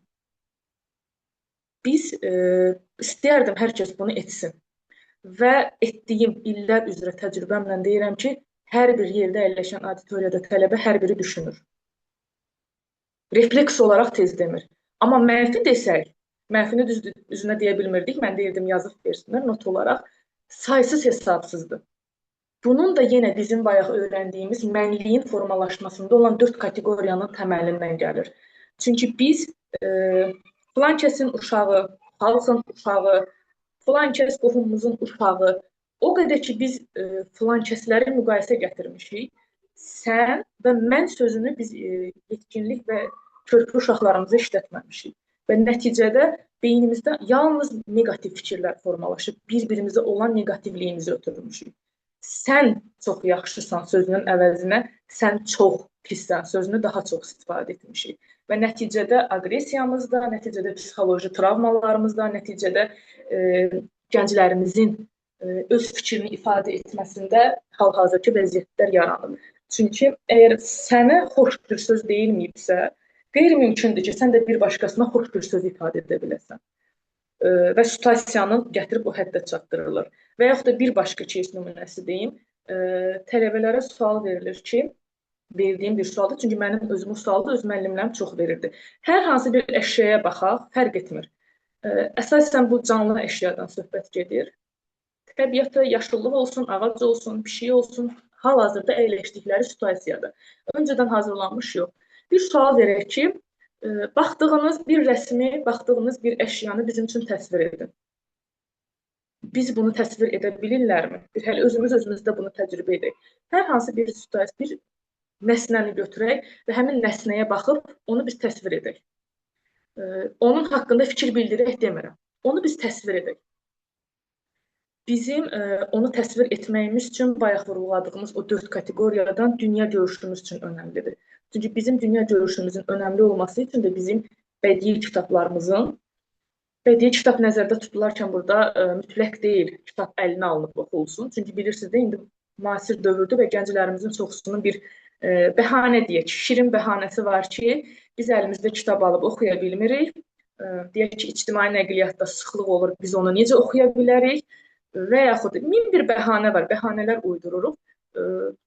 Biz istəyərdim hər kəs bunu etsin və etdiyim illər üzrə təcrübəmlə deyirəm ki, hər bir yerdə əyləşən auditoriyada tələbə hər biri düşünür. Refleks olaraq tez demir. Amma mənfi desək, mənfini üzünə deyə bilmirdik, mən deyirdim yazıb versinlər not olaraq, saysız hesabsızdır. Bunun da yenə bizim bayaq öyrəndiyimiz mənliyin formalaşmasında olan 4 kateqoriyanın təməlindən gəlir. Çünki biz filan kəsin uşağı, xalqın uşağı, filan kəs qohumumuzun uşağı, o qədər ki, biz filan kəsləri müqayisə gətirmişik, sən və mən sözünü biz yetkinlik və körpü uşaqlarımıza işlətməmişik. Və nəticədə beynimizdə yalnız negativ fikirlər formalaşıb, bir-birimizə olan negativliyimizi ötürmüşük. Sən çox yaxşısan sözünün əvəzinə, sən çox pissən sözünü daha çox istifadə etmişik. Və nəticədə aqressiyamızda, nəticədə psixoloji travmalarımızda, nəticədə gənclərimizin öz fikrini ifadə etməsində hal-hazırki vəziyyətlər yaranır. Çünki əgər sənə xoş bir söz deyilməyibsə, qeyri-mümkündür ki, sən də bir başqasına xoş bir söz ifadə edə biləsən. Və situasiyanın gətirib o həddə çatdırılır. Və yaxud da bir başqa case nümunəsi deyim, tələbələrə sual verilir ki, verdiyim bir sualdır, çünki mənim özümün sualı da öz müəllimlərim çox verirdi. Hər hansı bir əşyaya baxaq, fərq etmir. Əsasən bu canlı əşyadan söhbət gedir. Təbiətdə yaşıllıq olsun, ağac olsun, pişik olsun, hal-hazırda əyləşdikləri situasiyadır. Öncədən hazırlanmış yox. Bir sual verək ki, baxdığınız bir rəsmi, baxdığınız bir əşyanı bizim üçün təsvir edin. Biz bunu təsvir edə bilirlərmi? Bir hələ özümüzdə bunu təcrübə edək. Hər hansı bir situasiya, bir nəsnəni götürək və həmin nəsnəyə baxıb onu biz təsvir edək. Onun haqqında fikir bildirək demirəm. Onu biz təsvir edək. Bizim onu təsvir etməyimiz üçün bayaq vurğuladığımız o 4 kateqoriyadan dünya görüşümüz üçün önəmlidir. Çünki bizim dünya görüşümüzün önəmli olması üçün də bizim bədii kitablarımızın, bədii kitab nəzərdə tutularkən burada mütləq deyil, kitab əlinə alınıb oxulsun. Çünki bilirsiniz də, indi müasir dövrdür və gənclərimizin çoxusunun bir bəhanə deyək, şirin bəhanəsi var ki, biz əlimizdə kitab alıb oxuya bilmirik. Deyək ki, ictimai nəqliyyatda sıxlıq olur, biz onu necə oxuya bilərik? Və yaxud min bir bəhanə var, bəhanələr uydururuq.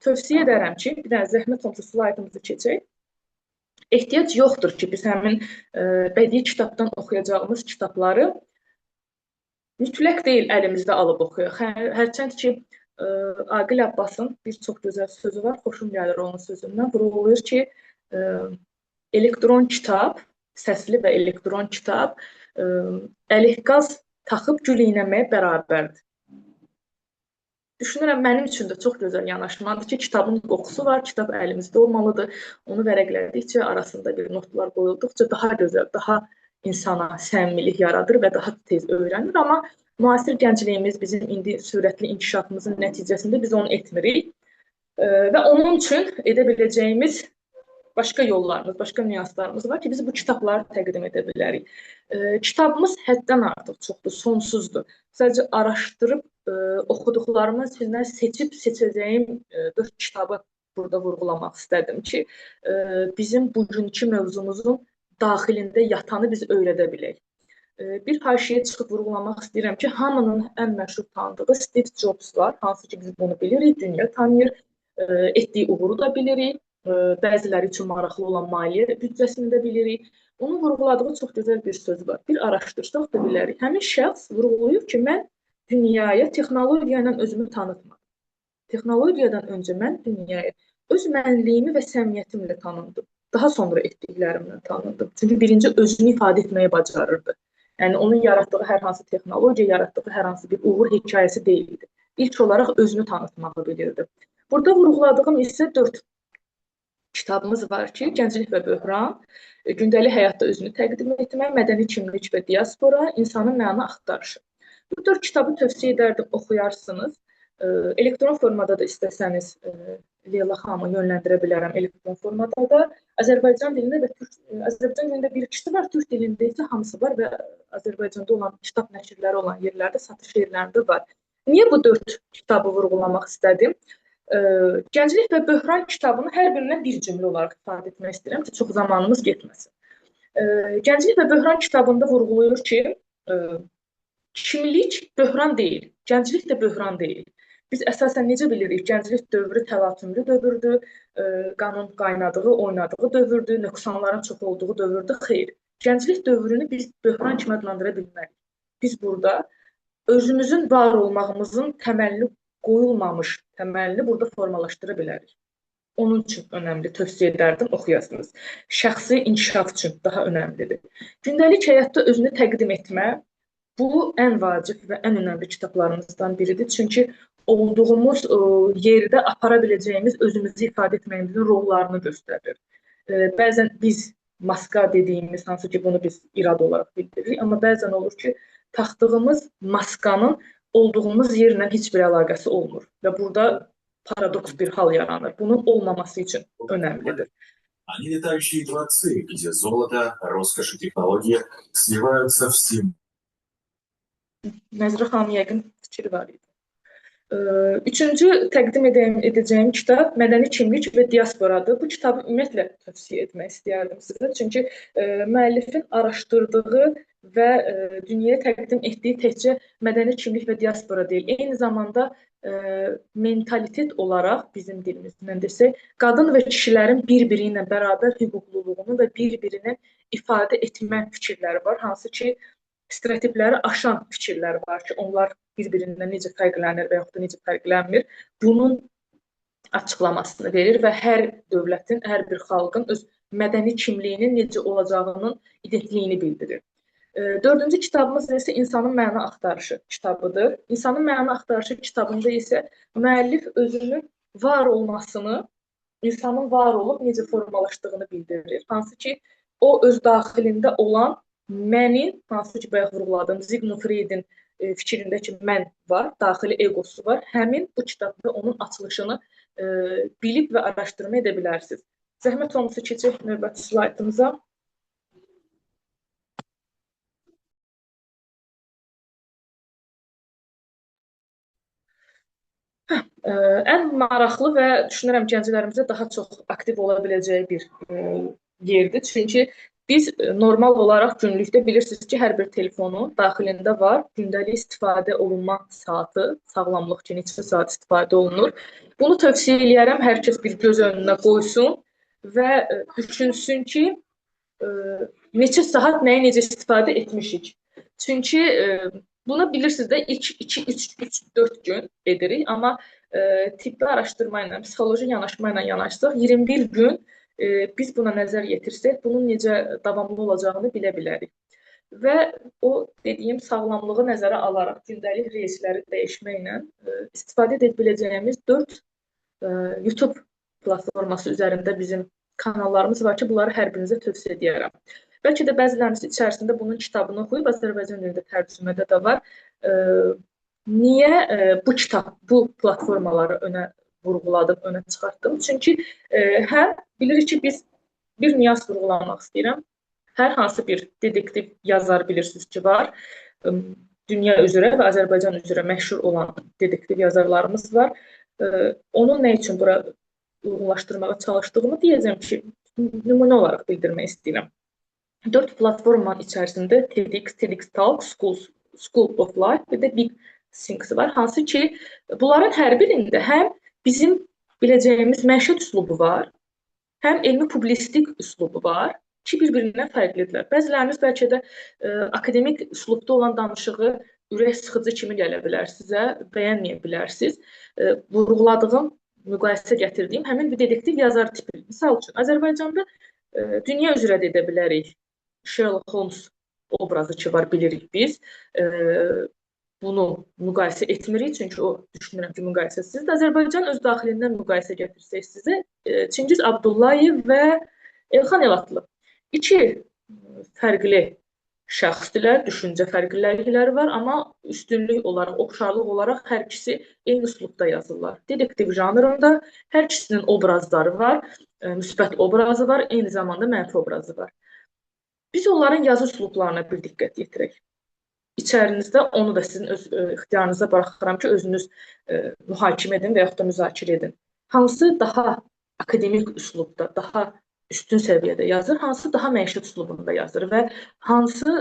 Tövsiyə edərəm ki, bir dənə zəhmət olmasa slaydımızı keçək. Ehtiyac yoxdur ki, biz həmin bədii kitabdan oxuyacağımız kitabları mütləq deyil əlimizdə alıb oxuyaq. Hərçənd ki, Aqil Abbasın bir çox gözəl sözü var, xoşum gəlir onun sözündən. Vurğulayır ki, elektron kitab, səsli və elektron kitab əleyhqaz taxıb gül iynəməyə bərabərdir. Düşünürəm, mənim üçün də çox gözəl yanaşmadır ki, kitabın qoxusu var, kitab əlimizdə olmalıdır. Onu vərəqlədikcə, arasında bir notlar qoyulduqca daha gözəl, daha insana səmimilik yaradır və daha tez öyrənir. Amma müasir gəncliyimiz, bizim indi sürətli inkişafımızın nəticəsində biz onu etmirik. Və onun üçün edə biləcəyimiz başqa yollarımız, başqa nüanslarımız var ki, biz bu kitabları təqdim edə bilərik. Kitabımız həddən artıq çoxdur, sonsuzdur. Sadəcə araşdırıb oxuduqlarımın içindən seçib seçəcəyim 4 kitabı burada vurğulamaq istədim ki, bizim bugünkü mövzumuzun daxilində yatanı biz öyrədə bilək. Bir haşiyə çıxıb vurğulamaq istəyirəm ki, hamının ən məşhur tanıdığı Steve Jobs var, hansı ki biz bunu bilirik, dünya tanıyır, etdiyi uğuru da bilirik, bəziləri üçün maraqlı olan maliyyə büdcəsini də bilirik. Onun vurğuladığı çox gözəl bir söz var. Bir araşdırsaq da bilərik. Həmin şəxs vurğulayır ki, mən dünyaya texnologiya ilə özümü tanıtmadım. Texnologiyadan öncə mən dünyaya öz mənliyimi və səmiyyətimlə tanındım. Daha sonra etdiklərimlə tanındım. Çünki birinci özünü ifadə etməyi bacarırdı. Yəni onun yaratdığı hər hansı texnologiya, yaratdığı hər hansı bir uğur hekayəsi deyildi. İlk olaraq özünü tanıtmağı bilirdi. Burada vurğuladığım isə 4 kitabımız var ki, Gənclik və Böhran, gündəlik həyatda özünü təqdim etmə, mədəni kimlik və diaspora, insanın məna axtarışı. Bu 4 kitabı tövsiyə edərdim, oxuyarsınız. Elektron formada da istəsəniz Leyla xanımı yönləndirə bilərəm elektron formada da. Azərbaycan dilində və Azərbaycan dilində bir ikisi var, türk dilində isə hamısı var və Azərbaycanda olan kitab nəşrləri olan yerlərdə, satış yerlərində var. Niyə bu 4 kitabı vurğulamaq istədim? Gənclik və Böhran kitabını hər birindən bir cümlə olaraq ifadə etmək istəyirəm ki, çox zamanımız getməsin. Gənclik və Böhran kitabında vurğulayır ki, kimlik böhran deyil, gənclik də böhran deyil. Biz əsasən necə bilirik? Gənclik dövrü təlatümlü dövrdür, qanın qaynadığı, oynadığı dövrdür, nöqsanların çox olduğu dövrdür. Xeyr, gənclik dövrünü biz böhran kimi adlandıra bilmərik. Biz burada özümüzün var olmağımızın təməlli qoyulmamış təməlini burada formalaşdıra bilərik. Onun üçün önəmli, tövsiyə edərdim, oxuyasınız. Şəxsi inkişaf üçün daha önəmlidir. Gündəlik həyatda özünü təqdim etmə, bu ən vacib və ən önəmli kitablarımızdan biridir. Çünki olduğumuz yerdə apara biləcəyimiz, özümüzü ifadə etməyimizin rollarını göstərir. Bəzən biz maska dediyimiz, hansı ki bunu biz irad olaraq bildiririk, amma bəzən olur ki, taxdığımız maskanın olduğumuz yerlə heç bir əlaqəsi olmur və burada paradoks bir hal yaranır. Bunun olmaması üçün önəmlidir. Они летающие дворцы, где золото, роскошь и технологии сливаются в стену. Nəzrə xanım yəqin fikri var idi. Üçüncü təqdim edəcəyim kitab mədəni kimlik və diasporadır. Bu kitabı ümumiyyətlə tövsiyə etmək istəyərdim sizə. Çünki müəllifin araşdırdığı və dünyaya təqdim etdiyi təkcə mədəni kimlik və diaspora deyil. Eyni zamanda mentalitet olaraq bizim dilimizdən desək, qadın və kişilərin bir-biri ilə bərabər hüquqluluğunu və bir-birini ifadə etmə fikirləri var. Hansı ki, stereotipləri aşan fikirlər var ki, onlar bir-birindən necə fərqlənir və yaxud da necə fərqlənmir, bunun açıqlamasını verir və hər dövlətin, hər bir xalqın öz mədəni kimliyinin necə olacağının identliyini bildirir. Dördüncü kitabımız isə İnsanın Məna Axtarışı kitabıdır. İnsanın Məna Axtarışı kitabında isə müəllif özünün var olmasını, insanın var olub necə formalaşdığını bildirir. Hansı ki, o öz daxilində olan mənin, hansı ki, bayaq vurğuladığım Sigmund Freud'in fikrindəki mən var, daxili egosu var. Həmin bu kitabda onun açılışını bilib və araşdırma edə bilərsiniz. Zəhmət olmasa keçək növbəti slaydımıza. Ən maraqlı və düşünürəm gənclərimizə daha çox aktiv ola biləcəyi bir yerdir. Çünki biz normal olaraq günlükdə bilirsiniz ki, hər bir telefonun daxilində var gündəlik istifadə olunma saatı, sağlamlıq üçün neçə saat istifadə olunur. Bunu tövsiyə edərəm, hər kəs bir göz önünə qoysun və düşünsün ki, neçə saat nəyi necə istifadə etmişik. Çünki buna bilirsiniz də ilk 2-3-4 gün edirik, amma tibbi araşdırma ilə, psixoloji yanaşma ilə yanaşsaq, 21 gün biz buna nəzər yetirsək, bunun necə davamlı olacağını bilə bilərik. Və o dediyim sağlamlığı nəzərə alaraq gündəlik reysləri dəyişməklə istifadə edə biləcəyimiz 4 YouTube platforması üzərində bizim kanallarımız var ki, bunları hər birinizə tövsiyə edərəm. Bəlkə də bəziləriniz içərisində bunun kitabını oxuyub, Azərbaycan dilində tərcümədə də var. Niyə bu kitab, bu platformaları önə vurğuladım, önə çıxartdım? Çünki həm bilirik ki, biz bir nüans vurğulamaq istəyirəm. Hər hansı bir dedektiv yazar bilirsiniz ki, var. Dünya üzrə və Azərbaycan üzrə məşhur olan dedektiv yazarlarımız var. Onun nə üçün bura uyğunlaşdırmağa çalışdığımı deyəcəm ki, nümunə olaraq bildirmək istəyirəm. 4 platformanın içərisində TEDx, TEDx Talk, School of Life və də Big Things var. Hansı ki, bunların hər birində həm bizim biləcəyimiz məişət üslubu var, həm elmi publisistik üslubu var ki, bir-birindən fərqlidirlər. Bəziləriniz bəlkə də akademik üslubda olan danışığı ürək sıxıcı kimi gələ bilər sizə, bəyənməyə bilərsiniz. Vurğuladığım, müqayisə gətirdiyim həmin bir dedektiv yazar tipi. Misal üçün, Azərbaycanda dünya üzrə də edə bilərik. Sherlock Holmes obrazı ki var, bilirik biz. Bunu müqayisə etmirik, çünki o düşünürəm ki, müqayisəsizdir. Azərbaycan öz daxilindən müqayisə gətirsək sizə, Çingiz Abdullayev və Elxan Elatlı. 2 fərqli şəxsdilər, düşüncə fərqlilikləri var, amma üstünlük olaraq, oxşarlıq olaraq hər ikisi eyni üslubda yazırlar. Dedektiv janrında hər ikisinin obrazları var, müsbət obrazı var, eyni zamanda mənfi obrazı var. Biz onların yazı üslublarına bir diqqət yetirək. İçərinizdə onu da sizin öz ixtiyarınıza buraxıram ki, özünüz mühakimə edin və yaxud da müzakirə edin. Hansı daha akademik üslubda, daha üstün səviyyədə yazır, hansı daha məişət üslubunda yazır və hansı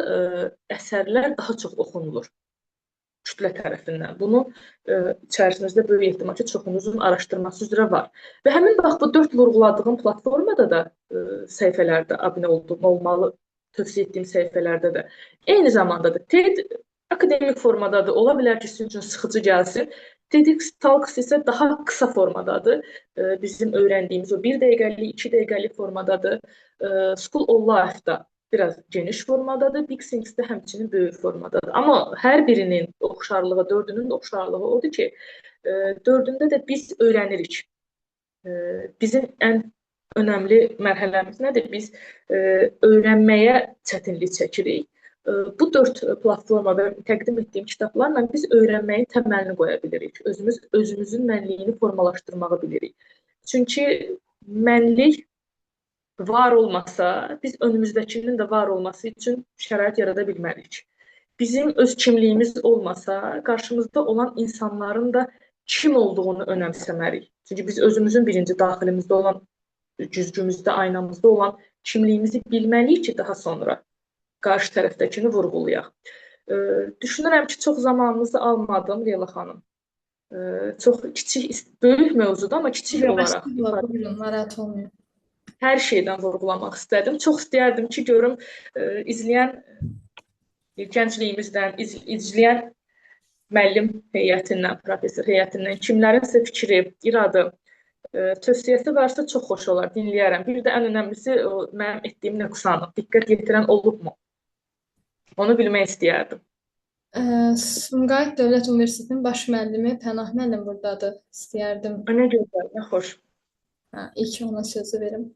əsərlər daha çox oxunulur kütlə tərəfindən. Bunu içərisinizdə böyük ehtimal ki, çoxunuzun araşdırması üzrə var. Və həmin bax bu 4 vurğuladığım platformada da səhifələrdə abunə olmalı, tövsiyə etdiyim səhifələrdə də. Eyni zamanda da TED akademik formadadır. Ola bilər ki, sizin üçün sıxıcı gəlsin. TEDx Talks isə daha qısa formadadır. Bizim öyrəndiyimiz o 1 dəqiqəlik, 2 dəqiqəlik formadadır. School of Life da biraz geniş formadadır. Big Things də həmçinin böyük formadadır. Amma hər birinin oxşarlığı, 4-ünün də oxşarlığı odur ki, 4-ündə də biz öyrənirik. Bizim ən önəmli mərhələmiz nədir? Biz öyrənməyə çətinlik çəkirik. Bu 4 platformada təqdim etdiyim kitablarla biz öyrənməyin təməlini qoya bilirik. Özümüzün mənliyini formalaşdırmağı bilirik. Çünki mənlik var olmasa, biz önümüzdəkinin də var olması üçün şərait yarada bilmərik. Bizim öz kimliyimiz olmasa, qarşımızda olan insanların da kim olduğunu önəmsəmərik. Çünki biz özümüzün birinci daxilimizdə olan, güzgümüzdə, aynamızda olan kimliyimizi bilməliyik ki, daha sonra qarşı tərəfdəkini vurğulayaq. Düşünürəm ki, çox zamanınızı almadım, Leyla xanım. Çox kiçik, böyük mövzudur, amma kiçik olaraq. Buyurun, narahat olmayın. Hər şeydən vurğulamaq istədim. Çox istəyərdim ki, görüm izləyən gəncliyimizdən, izləyən müəllim heyətindən, professor heyətindən kimlərinsə fikri, iradı, tövsiyəsi varsa çox xoş olar, dinləyərəm. Bir də ən önəmlisi o mənim etdiyim nöqsanı diqqət yetirən olubmu? Onu bilmək istəyərdim. Sumqayıt Dövlət Universitetinin baş müəllimi Pənah müəllim burdadır. İstəyərdim. Nə gözəl, nə xoş. İlk ona sözü verim.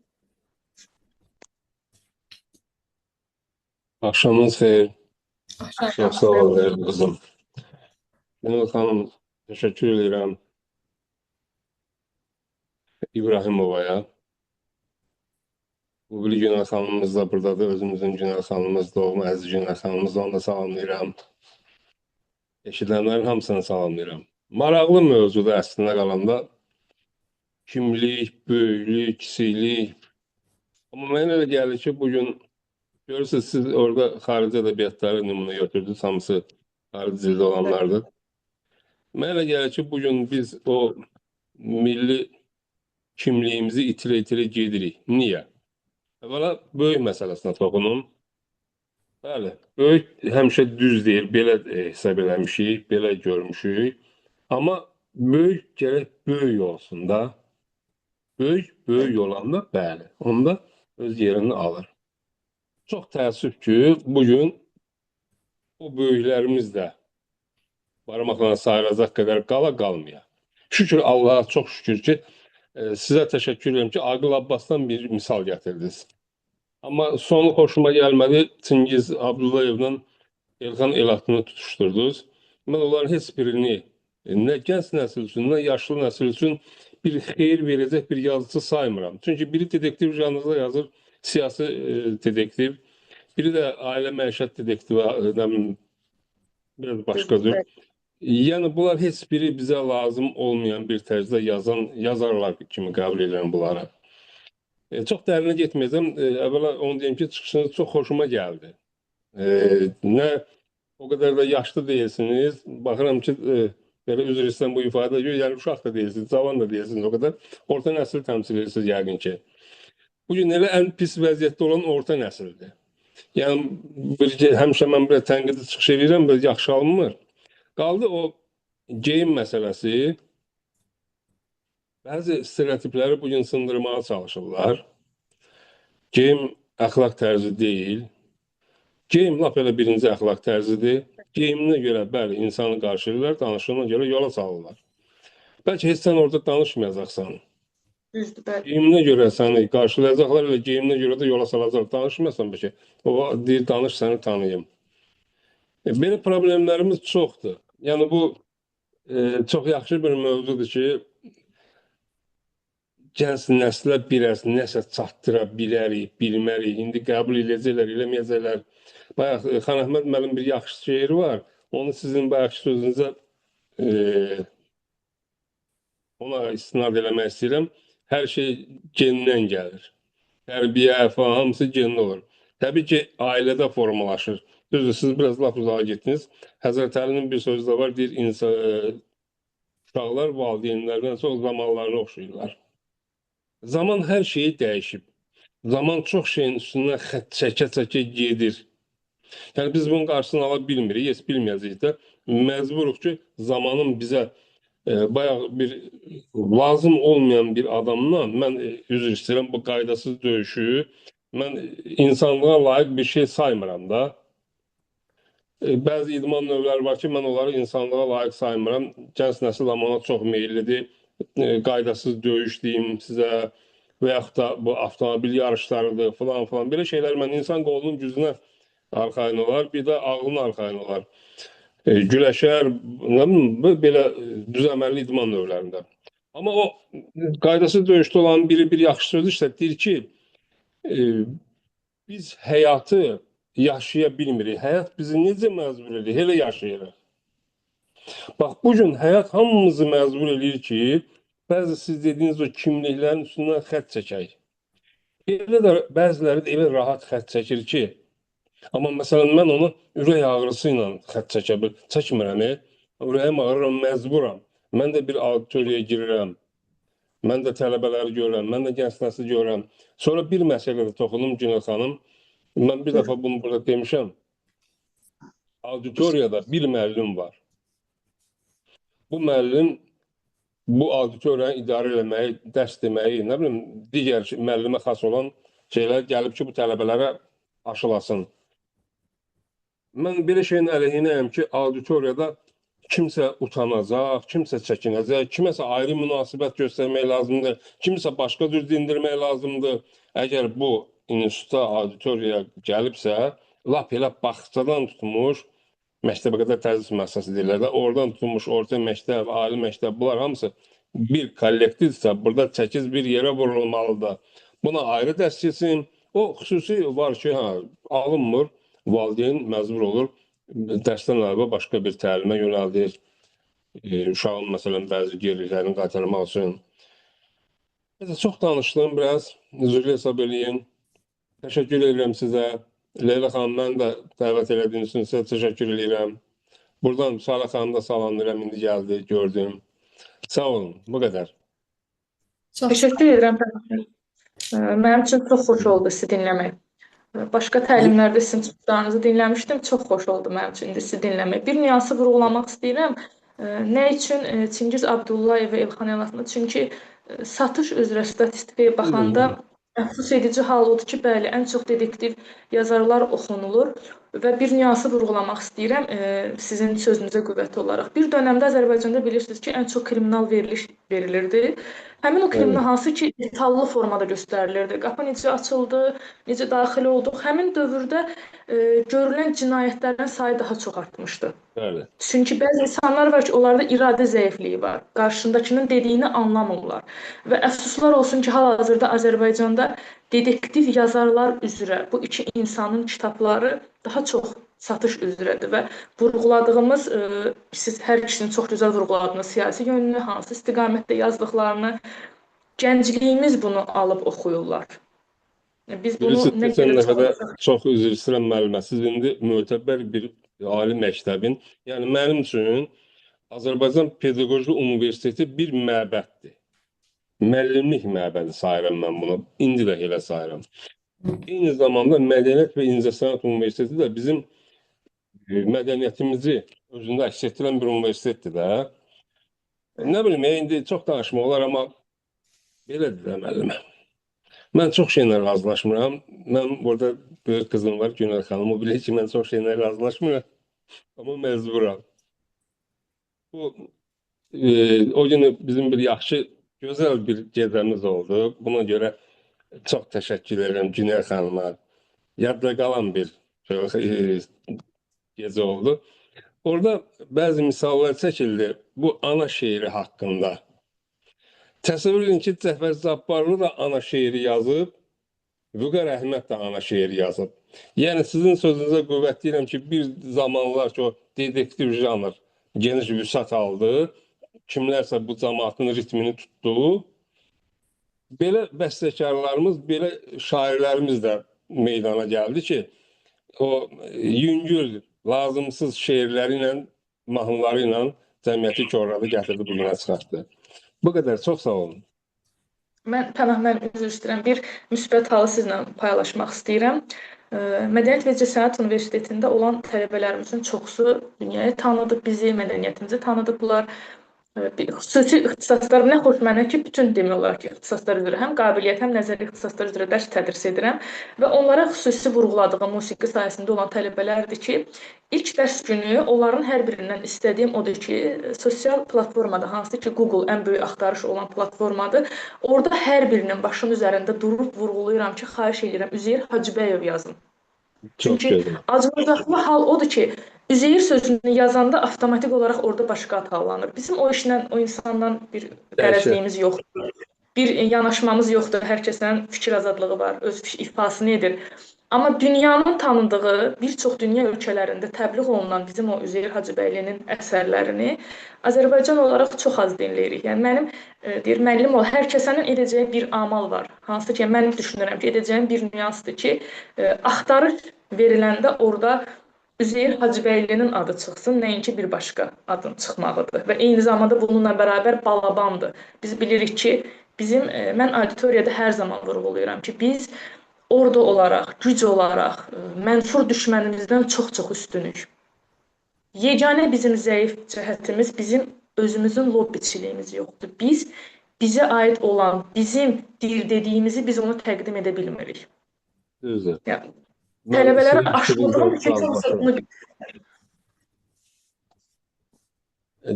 Axşamınız xeyir. Axşam. Çox sağ olun değerli kızım. Günel xanım, teşekkür edirəm İbrahimovaya. Bu bir Günel xanımımız da buradadır. Özümüzün Günel xanımımız, doğma əziz Günel xanımımız da onu da salamlayıram. Eşidənlərin hamısını salamlayıram. Maraqlı mövzuda əslində qalanda kimlik, böyüklük, kiçiklik. Amma mənə elə gəlir ki, bugün görürsünüz, siz orada xarici ədəbiyyatları nümunə götürdünüz, hamısı xarici dildə olanlardır. Mənə elə gəlir ki, bugün biz o milli kimliyimizi itirə-itirə gedirik. Niyə? Əvvəla, böyük məsələsinə toxunum. Bəli, böyük həmişə düz deyil, belə hesab eləmişik, belə görmüşük. Amma böyük gərək böyük olsun da. Böyük olanda, bəli, onda öz yerini alır. Çox təəssüf ki, bugün o böyüklərimiz də barmaqla sayılacaq qədər qalmaya. Şükür Allah'a, çox şükür ki, sizə təşəkkür edirəm ki, Aqil Abbasdan bir misal gətirdiniz. Amma sonu xoşuma gəlmədi. Çingiz Abdullayevlə Elxan Elatını tutuşdurdunuz. Mən onların heç birini nə gənc nəsil üçün, nə yaşlı nəsil üçün bir xeyir verəcək bir yazıcı saymıram. Çünki biri detektiv janrında yazır, siyasi detektiv. Biri də ailə məişət detektivi, biraz başqadır. Yəni bunlar heç biri bizə lazım olmayan bir tərzdə yazarlar kimi qəbul edirəm bunları. Çox dərinə getməyəcəm. Əvvəla onu deyim ki, çıxışınız çox xoşuma gəldi. Nə o qədər də yaşlı deyilsiniz. Baxıram ki, belə üzr istəyirəm bu ifadə görə, yəni uşaq da deyilsiniz, cavan da deyilsiniz o qədər. Orta nəsil təmsil edirsiniz yəqin ki. Bugün elə ən pis vəziyyətdə olan orta nəsildir. Yəni həmişə mən belə tənqidi çıxış edirəm, belə yaxşı alınmır. Qaldı o geyim məsələsi. Bəzi stereotipləri bugün sındırmağa çalışırlar. Geyim əxlaq tərzi deyil. Geyim lap elə birinci əxlaq tərzidir. Geyiminə görə bəli insanı qarşılayırlar, danışığına görə yola salırlar. Bəlkə heç sən orada danışmayacaqsan. Düzdür, bəli. Geyiminə görə səni qarşılayacaqlar, elə geyiminə görə də yola salacaq. Danışmayasan bəlkə. O deyir, danış səni tanıyım. Belə problemlərimiz çoxdur. Yəni bu çox yaxşı bir mövzudur ki, gənc nəslə biraz nəsə çatdıra bilərik, bilmərik. İndi qəbul edəcəklər, eləməyəcəklər. Bayaq Xan Əhməd müəllim bir yaxşı şeiri var. Onu sizin bayaq sözünüzə ona istinad eləmək istəyirəm. Hər şey gendən gəlir. Tərbiyə, falan, hamısı genli olur. Təbii ki, ailədə formalaşır. Düzdür, siz biraz laf uzağa getdiniz. Həzrət Əlinin bir sözü də var, deyir, uşaqlar valideynlərdən çox zamanlarını oxşayırlar. Zaman hər şeyi dəyişib. Zaman çox şeyin üstündən xət çəkə-çəkə gedir. Yəni biz bunun qarşısını ala bilmirik, heç bilməyəcəyik də. Məcburuq ki, zamanın bizə bayaq bir lazım olmayan bir adamdan mən üzr istəyirəm bu qaydasız döyüşü mən insanlığa layiq bir şey saymıram da. Bəzi idman növləri var ki, mən onları insanlığa layiq saymıram. Gənc nəsil amana çox meyillidir. Qaydasız döyüş deyim sizə və yaxud da bu avtomobil yarışlarıdır falan falan. Belə şeylər mən insan qolunun gücünə arxayın olar, bir də ağlına arxayın olar. Güləşər, belə düzəməlli idman növlərində. Amma o qaydasız döyüşdə olan biri bir yaxşı söz işlətdir ki, biz həyatı yaşaya bilmirik. Həyat bizi necə məcbur edir? Elə yaşayırıq. Bax, bugün həyat hamımızı məcbur edir ki, bəzi siz dediyiniz o kimliklərin üstündən xət çəkək. Elə də bəziləri də elə rahat xət çəkir ki, amma məsələn mən onu ürək ağrısı ilə xət çəkmirəm. Ürəyim ağrıram, məcburam. Mən də bir auditoriyaya girirəm. Mən də tələbələri görürəm, mən də gənc nəsli görürəm. Sonra bir məsələdə toxunum Günel xanım. Mən bir dəfə bunu burada demişəm. Auditoriyada bir müəllim var. bu müəllim bu auditoriyanı idarə eləməyi, dərs deməyi, nə bilim, digər müəllimə xas olan şeylər gəlib ki, bu tələbələrə aşılasın. Mən belə şeyin əleyhinəyəm ki, auditoriyada kimsə utanacaq, kimsə çəkinəcək, kiməsə ayrı münasibət göstərmək lazımdır, kimsə başqa cür dindirmək lazımdır. Əgər bu instituta, auditoriyaya gəlibsə, lap elə bağçadan tutmuş, məktəbə qədər tədris müəssisəsi deyirlər də, oradan tutulmuş orta məktəb, ali məktəb, bunlar hamısı bir kollektivdirsə, burada çəkiz bir yerə vurulmalıdır. Buna ayrı dərs keçsin. O xüsusi var ki, alınmır, valideyn məcbur olur, dərsdən əlavə başqa bir təlimə yönəldir. Uşağın, məsələn, bəzi geriliklərini qaytarmaq üçün. Çox danışdım, biraz üzrlü hesab eləyin. Təşəkkür edirəm sizə. Leyla xanım, mən də dəvət elədiyiniz üçün sizə təşəkkür edirəm. Buradan Sara xanım da salamlayıram, indi gəldi, gördüm. Sağ olun, bu qədər. Çox Təşəkkür edirəm. Mənim üçün çox xoş oldu sizi dinləmək. Başqa təlimlərdə sizin çıxışlarınızı dinləmişdim. Çox xoş oldu mənim üçün indi sizi dinləmək. Bir nüansı vurğulamaq istəyirəm. Nə üçün Çingiz Abdullayev və Elxan Elatovna? Çünki satış üzrə statistikaya baxanda əfsus edici hal odur ki, bəli, ən çox dedektiv yazarlar oxunulur və bir nüansı vurğulamaq istəyirəm sizin sözünüzə qüvvət olaraq. Bir dönəmdə Azərbaycanda bilirsiniz ki, ən çox kriminal veriliş verilirdi. Həmin o kriminal hansı ki, detallı formada göstərilirdi. Qapı necə açıldı, necə daxil olduq. Həmin dövrdə görülən cinayətlərin sayı daha çox artmışdı. Bəli. Çünki bəzi insanlar var ki, onlarda iradə zəifliyi var. Qarşındakının dediyini anlamırlar. Və əfsuslar olsun ki, hal-hazırda Azərbaycanda dedektiv yazarlar üzrə bu iki insanın kitabları daha çox satış üzrədir və vurğuladığımız, siz hər ikisini çox gözəl vurğuladınız, siyasi yönünü, hansı istiqamətdə yazdıqlarını, gəncliyimiz bunu alıb oxuyurlar. Biz bunu Bilirsiniz, nə keçən qədər dəfədə çalışaq. çox üzr istəyirəm müəllimə, siz indi mötəbər bir ali məktəbin, yəni mənim üçün Azərbaycan Pedaqoji Universiteti bir məbəddir. Müəllimlik məbədi sayıram mən bunu, indi də elə sayıram. Eyni zamanda Mədəniyyət və İncəsənət Universiteti də bizim mədəniyyətimizi özündə əks etdirən bir universitetdir də. Nə bilim, indi çox danışmaq olar, amma belədir də müəllimə. Mən çox şeylə razılaşmıram. Mən burada böyük qızım var, Günel xanım. O bilir ki, mən çox şeylə razılaşmıram. Amma məcburam. O gün bizim bir yaxşı, gözəl bir gecəmiz oldu. Buna görə çox təşəkkür edirəm Günel xanıma. Yadda qalan bir gecə oldu. Orada bəzi misallar çəkildi bu ana şeiri haqqında. Təsəvvür edin ki, Cəfər Cabbarlı da ana şeiri yazıb, Vüqar Əhməd də ana şeiri yazıb. Yəni, sizin sözünüzə qüvvət deyirəm ki, bir zamanlar ki, o dedektiv janr geniş vüsət aldı, kimlərsə bu cəmaatın ritmini tutdu. Belə bəstəkarlarımız, belə şairlərimiz də meydana gəldi ki, o yüngül, lazımsız şeirləri ilə, mahnıları ilə cəmiyyəti korladı, gətirdi, bugünə çıxartdı. Bu qədər, çox sağ olun. Mən üzr istəyirəm. Bir müsbət halı sizlə paylaşmaq istəyirəm. Mədəniyyət və İncəsənət Universitetində olan tələbələrimizin çoxusu dünyaya tanıdı bizi, mədəniyyətimizi tanıdıblar. Xüsusi ixtisaslarım nə xoş mənə ki, bütün demək olar ki, ixtisaslar üzrə həm qabiliyyət, həm nəzəri ixtisaslar üzrə dərs tədris edirəm və onlara xüsusi vurğuladığım musiqi sahəsində olan tələbələrdir ki, ilk dərs günü onların hər birindən istədiyim odur ki, sosial platformada, hansı ki, Google ən böyük axtarış olan platformadır, orada hər birinin başının üzərində durub vurğulayıram ki, xahiş edirəm, Üzeyir Hacıbəyov yazın. Çünki acınacaqlı hal odur ki, Üzeyir sözünü yazanda avtomatik olaraq orada başqa ad hallanır. Bizim o işlə, o insandan bir qərəzliyimiz yoxdur. Bir yanaşmamız yoxdur. Hər kəsin fikir azadlığı var, öz ifasını edir. Amma dünyanın tanındığı bir çox dünya ölkələrində təbliğ olunan bizim o Üzeyir Hacıbəylinin əsərlərini Azərbaycan olaraq çox az dinləyirik. Yəni mənim deyir müəllim ol, hər kəsənin edəcəyi bir amal var. Hansı ki, mən düşünürəm ki, edəcəyim bir nüansdır ki, axtarış veriləndə orada Üzeyir Hacıbəylinin adı çıxsın, nəinki bir başqa adın çıxmağıdır. Və eyni zamanda bununla bərabər Balabandır. Biz bilirik ki, mən auditoriyada hər zaman vurğulayıram ki, biz ordu olaraq, güc olaraq, mənsur düşmənimizdən çox-çox üstünük. Yeganə bizim zəif cəhətimiz bizim özümüzün lobbiçiliyimiz yoxdur. Biz bizə aid olan, bizim dil dediyimizi biz onu təqdim edə bilmirik. Düzdür. Yəni Mən tələbələrə sizin aşıladığım fikrinizlə ki, kimsə razılaşıram. bunu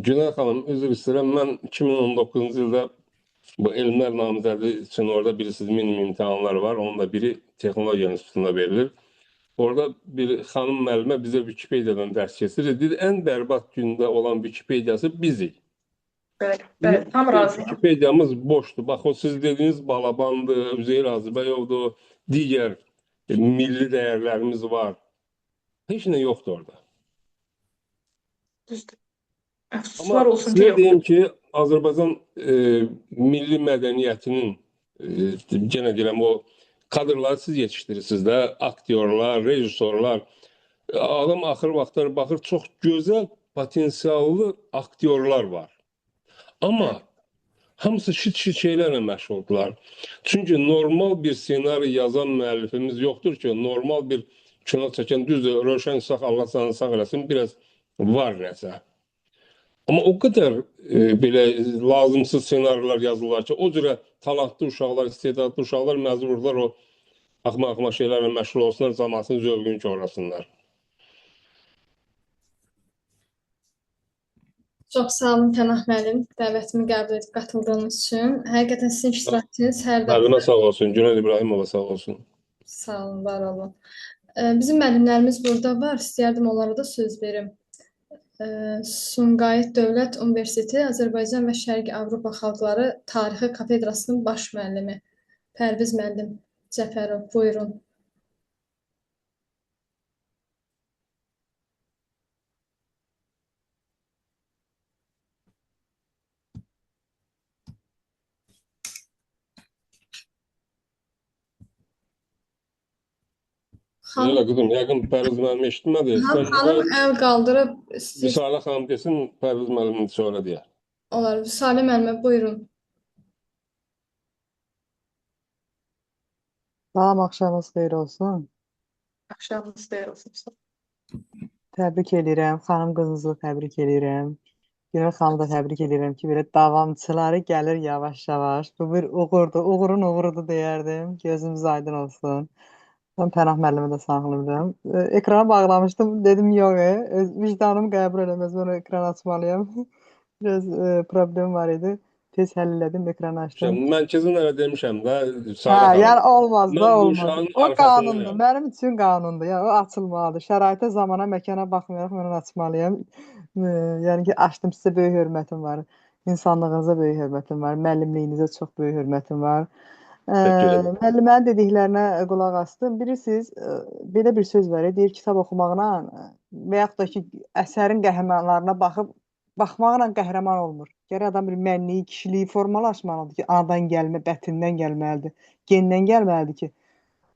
Günel xanım, üzr istəyirəm. Mən 2019-cu ildə bu elmlər namizədi üçün orada bilirsiniz minimum imtahanlar var. Onun da biri Texnologiya İnstitutunda verilir. Orada bir xanım müəllimə bizə Wikipediyadan dərs keçirir. Dedi, ən bərbad gündə olan Wikipediyası bizik. bəli, tam razıyam. Wikipediyamız boşdur. Bax, o siz dediyiniz Balabandır, Üzeyir Hacıbəyovdur, digər milli dəyərlərimiz var. Heç nə yoxdur orada. Düzdür. Amma Əfsuslar olsun ki, sizə yoxdur. deyim ki, Azərbaycan milli mədəniyyətinin yenə deyirəm o kadrları siz yetişdirirsiniz də, aktyorlar, rejissorlar. Adam axır vaxtlar baxır, çox gözəl, potensiallı aktyorlar var. Amma hamısı şit-şit şeylərlə məşğuldular. Çünki normal bir senari yazan müəllifimiz yoxdur ki, normal bir kino çəkən, düzdür, Rövşən İsaq Allah canını sağ eləsin, biraz var nəsə. Amma o qədər belə lazımsız senarilər yazırlar ki, o cürə talantlı uşaqlar, istedadlı uşaqlar məcburlar o axmaq şeylərlə məşğul olsunlar, cəmaatın zövqünü korlasınlar. Çox sağ olun Pənah müəllim, dəvətimi qəbul edib qatıldığınız üçün. Həqiqətən sizin iştirakınız hər dəfə Müəllimə sağ olsun, Günel İbrahimova sağ olsun. sağ olun, var olun. Bizim müəllimlərimiz burada var, istəyərdim onlara da söz verim. Sumqayıt Dövlət Universiteti Azərbaycan və Şərqi Avropa Xalqları Tarixi Kafedrasının baş müəllimi Pərviz müəllim Cəfərov, buyurun. Leyla qızım, yəqin Pərviz müəllim eşitmədi. Xanım əl qaldırıb istəyir. Vüsalə xanım desin, Pərviz müəllimin sonra deyə. Olar. Vüsalə müəllimə buyurun. Salam, axşamınız xeyir olsun. Axşamınız xeyir olsun. Təbrik edirəm. Xanım qızınızı təbrik edirəm. Günel xanımı da təbrik edirəm ki, belə davamçıları gəlir yavaş-yavaş. Bu bir uğurdur, uğurun uğurudur deyərdim. Gözünüz aydın olsun. Mən Pənah müəllimə də saxlayıram. Ekrana bağlamışdım, dedim yox, vicdanım qəbul eləməz, mən ekran açmalıyam. Biraz problem var idi. Tez həll elədim, ekranı açdım. Mən kezin elə demişəm də, Hə, Salə xanım. yəni olmaz da, Mən bu olmaz. uşağın O qanundur, arxasındayım. mənim üçün qanundur. Yəni o açılmalıdır. Şəraitə, zamana, məkana baxmayaraq mən onu açmalıyam. Yəni ki, açdım, sizə böyük hörmətim var. İnsanlığınıza böyük hörmətim var. Müəllimliyinizə çox böyük hörmətim var. Təşəkkür ederim. Müəllimənin dediklərinə qulaq asdım. Bilirsiniz, belə bir söz var, deyir kitab oxumaqla və yaxud da ki, əsərin qəhrəmanlarına baxmaqla qəhrəman olmur. Gərək adam bir mənliyi, kişiliyi formalaşmalıdır ki, anadan gəlmə, bətindən gəlməlidir, gendən gəlməlidir ki,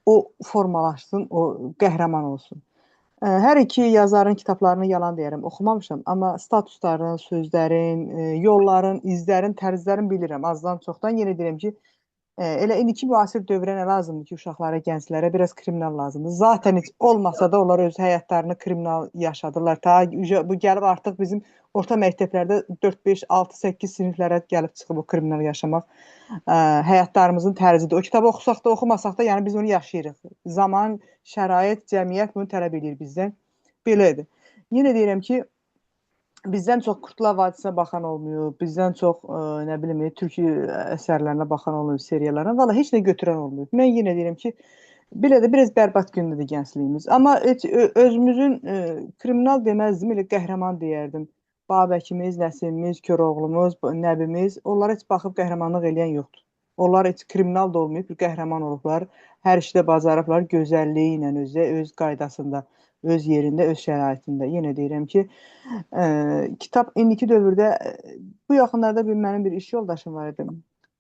o formalaşsın, o qəhrəman olsun. Hər iki yazarın kitablarını yalan deyərəm, oxumamışam, amma statusların, sözlərin, yolların, izlərin, tərzlərin bilirəm azdan çoxdan. Yenə deyirəm ki, elə indiki müasir dövrə nə lazımdır ki, uşaqlara, gənclərə biraz kriminal lazımdır. Zaten heç olmasa da onlar öz həyatlarını kriminal yaşadırlar. Bu gəlib artıq bizim orta məktəblərdə 4, 5, 6, 8 siniflərə gəlib çıxıb o kriminal yaşamaq. Həyatlarımızın tərzidir. O kitabı oxusaq da, oxumasaq da, yəni biz onu yaşayırıq. Zaman, şərait, cəmiyyət bunu tələb edir bizdən. Belədir. Yenə deyirəm ki, bizdən çox Qurtlar Vadisinə baxan olmuyor, bizdən çox, nə bilim, türk əsərlərinə baxan olmuyor, seriyalarına. Valla heç nə götürən olmuyor. Mən yenə deyirəm ki, belə də biraz bərbad gündədir gəncliyimiz. Amma özümüzün kriminal deməzdim, elə qəhrəman deyərdim. Babəkimiz, Nəsimimiz, Köroğlumuz, Nəbimiz, onlara heç baxıb qəhrəmanlıq eləyən yoxdur. Onlar heç kriminal da olmayıb, qəhrəman olublar. Hər işdə bacarıblar, gözəlliyi ilə, öz qaydasında, öz yerində, öz şəraitində. Yenə deyirəm ki, kitab indiki dövrdə, bu yaxınlarda mənim bir iş yoldaşım var idi.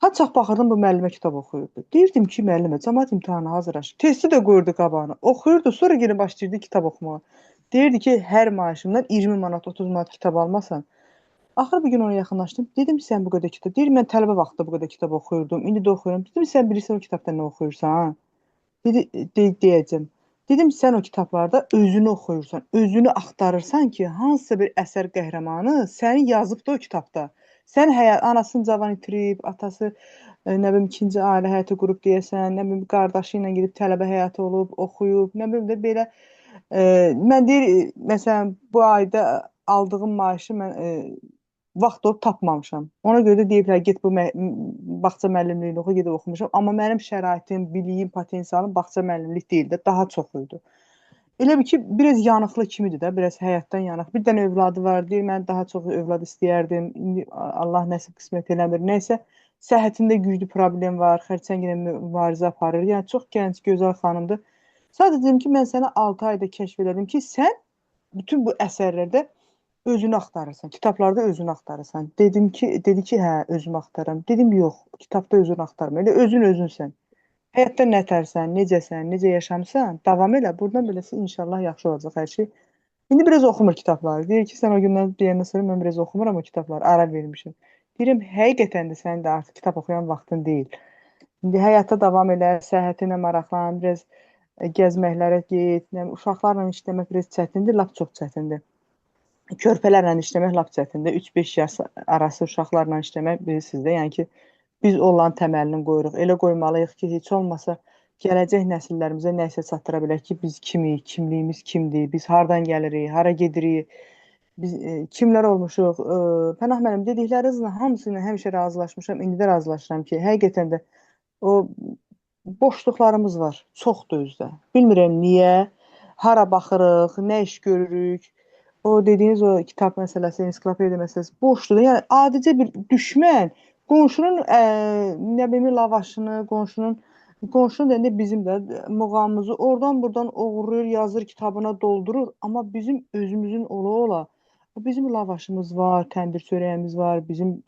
Çox baxırdım, bu müəllimə kitab oxuyurdu. Deyirdim ki, müəllimə, cəmaət imtahanı hazırlaşır. Testi də qoyurdu qabağına. Oxuyurdu, sonra yine başlayırdı kitab oxumağa. Deyirdi ki, hər maaşımdan 20 manat, 30 manat kitab almasan. Axır bir gün ona yaxınlaşdım. Dedim, sən bu qədər kitab. Deyir, mən tələbə vaxtında bu qədər kitab oxuyurdum. İndi də oxuyuram. Dedim, sən bilirsən o kitabda nə oxuyursan? Dedi, deyəcəm. Dedim sən o kitablarda özünü oxuyursan, özünü axtarırsan ki, hansısa bir əsər qəhrəmanı səni yazıb da o kitabda. Sən anasını cavan itirib, atası nə bilim ikinci ailə həyatı qurub deyəsən, nə bilim qardaşı ilə gedib tələbə həyatı olub, oxuyub, nə bilim də belə mən deyir məsələn bu ayda aldığım maaşı mən vaxt olub tapmamışam. Ona görə də deyiblər get bu bağça müəllimliyini oxu, gedib oxumuşam. Amma mənim şəraitim, biliyim, potensialım bağça müəllimlik deyil də, daha çox idi. Elə bir ki, biraz yanıqlı kimidir də, biraz həyatdan yanıq. Bir dənə övladı var, deyir, mən daha çox övlad istəyərdim. İndi Allah nəsib qismət eləmir. Nəysə, səhhətində güclü problem var, xərçənglə mübarizə aparır. Yəni çox gənc, gözəl xanımdır. Sadəcə dedim ki, mən sənə 6 ayda kəşf elədim ki, sən bütün bu əsərlərdə özünü axtarırsan, kitablarda özünü axtarırsan. Dedi ki, hə, özümü axtarıram. Dedim, yox, kitabda özünü axtarma. Elə özünsən. Həyatda nətərsən, necəsən, necə yaşamısan, davam elə. Buradan beləsi inşallah yaxşı olacaq hər şey. İndi biraz oxumur kitabları. Deyir ki, sən o gündən deyəndən sonra mən biraz oxumuram o kitabları, ara vermişim. Deyirəm, həqiqətən də sənin də artıq kitab oxuyan vaxtın deyil. İndi həyata davam elə, səhhətinə maraqlan, biraz gəzməklərə get, uşaqlarla işləmək biraz çətindir, lap çox çətindir. Körpələrlə işləmək lap çətindir. 3-5 yaş arası uşaqlarla işləmək bilirsiniz də, yəni ki, biz onların təməlini qoyuruq. Elə qoymalıyıq ki, heç olmasa gələcək nəsillərimizə nə isə çatdıra bilək ki, biz kimik, kimliyimiz kimdir, biz hardan gəlirik, hara gedirik, biz kimlər olmuşuq. Pənah müəllim dediklərinizlə hamısı ilə həmişə razılaşmışam, indi də razılaşıram ki, həqiqətən də o boşluqlarımız var, çoxdur özdə. Bilmirəm niyə, hara baxırıq, nə iş görürük. O dediyiniz o kitab məsələsi, ensiklopediya məsələsi boşdur. Yəni adicə bir düşmən qonşunun nə bilim lavaşını, qonşunun da bizim də muğamımızı oradan-buradan oğurlayır, yazır, kitabına doldurur. Amma bizim özümüzün ola bizim lavaşımız var, təndir çörəyimiz var, bizim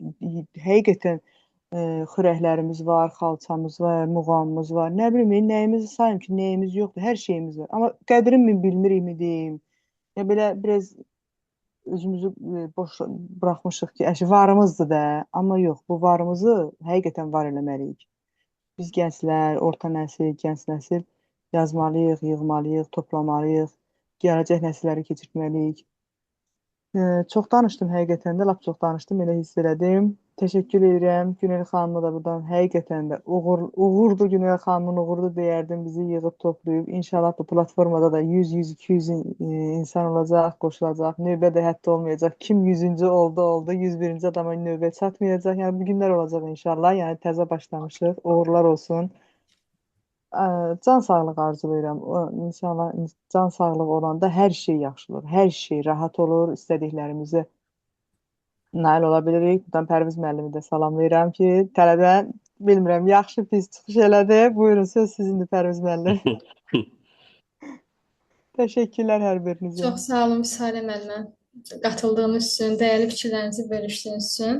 həqiqətən xörəklərimiz var, xalçamız var, muğamımız var. Nə bilim, nəyimizi sayım ki, nəyimiz yoxdur, hər şeyimiz var. Amma qədrini bilmirikmi deyim. Ya belə biraz özümüzü boş buraxmışıq ki, varımızdır da, amma yox, bu varımızı həqiqətən var eləməliyik. Biz gənclər, orta nəsil, gənc nəsil yazmalıyıq, yığmalıyıq, toplamalıyıq, gələcək nəsilləri keçirtməliyik. Çox danışdım həqiqətən də, lap çox danışdım, elə hiss elədim. Təşəkkür edirəm Günel xanıma da buradan, həqiqətən də uğurdur Günel xanımın uğurdur deyərdim, bizi yığıb toplayıb. İnşallah bu platformada da 100-200 insan olacaq, qoşulacaq, növbə də hətta olmayacaq. Kim 100-cü oldu, 101-ci adama növbə çatmayacaq. Yəni bu günlər olacaq inşallah, yəni təzə başlamışıq, uğurlar olsun. Can sağlığı arzulayıram. İnşallah can sağlığı olanda hər şey yaxşı olur. Hər şey rahat olur. İstədiklərimizə nail ola bilirik. Buradan Pərviz müəllimi də salamlayıram ki, tələdən bilmirəm, yaxşı pis çıxış elədi. Buyurun, söz sizindir Pərviz müəllim. Təşəkkürlər hər birinizə. Çox sağ olun Salim müəllimə qatıldığınız üçün, dəyərli fikirlərinizi bölüşdüyünüz üçün.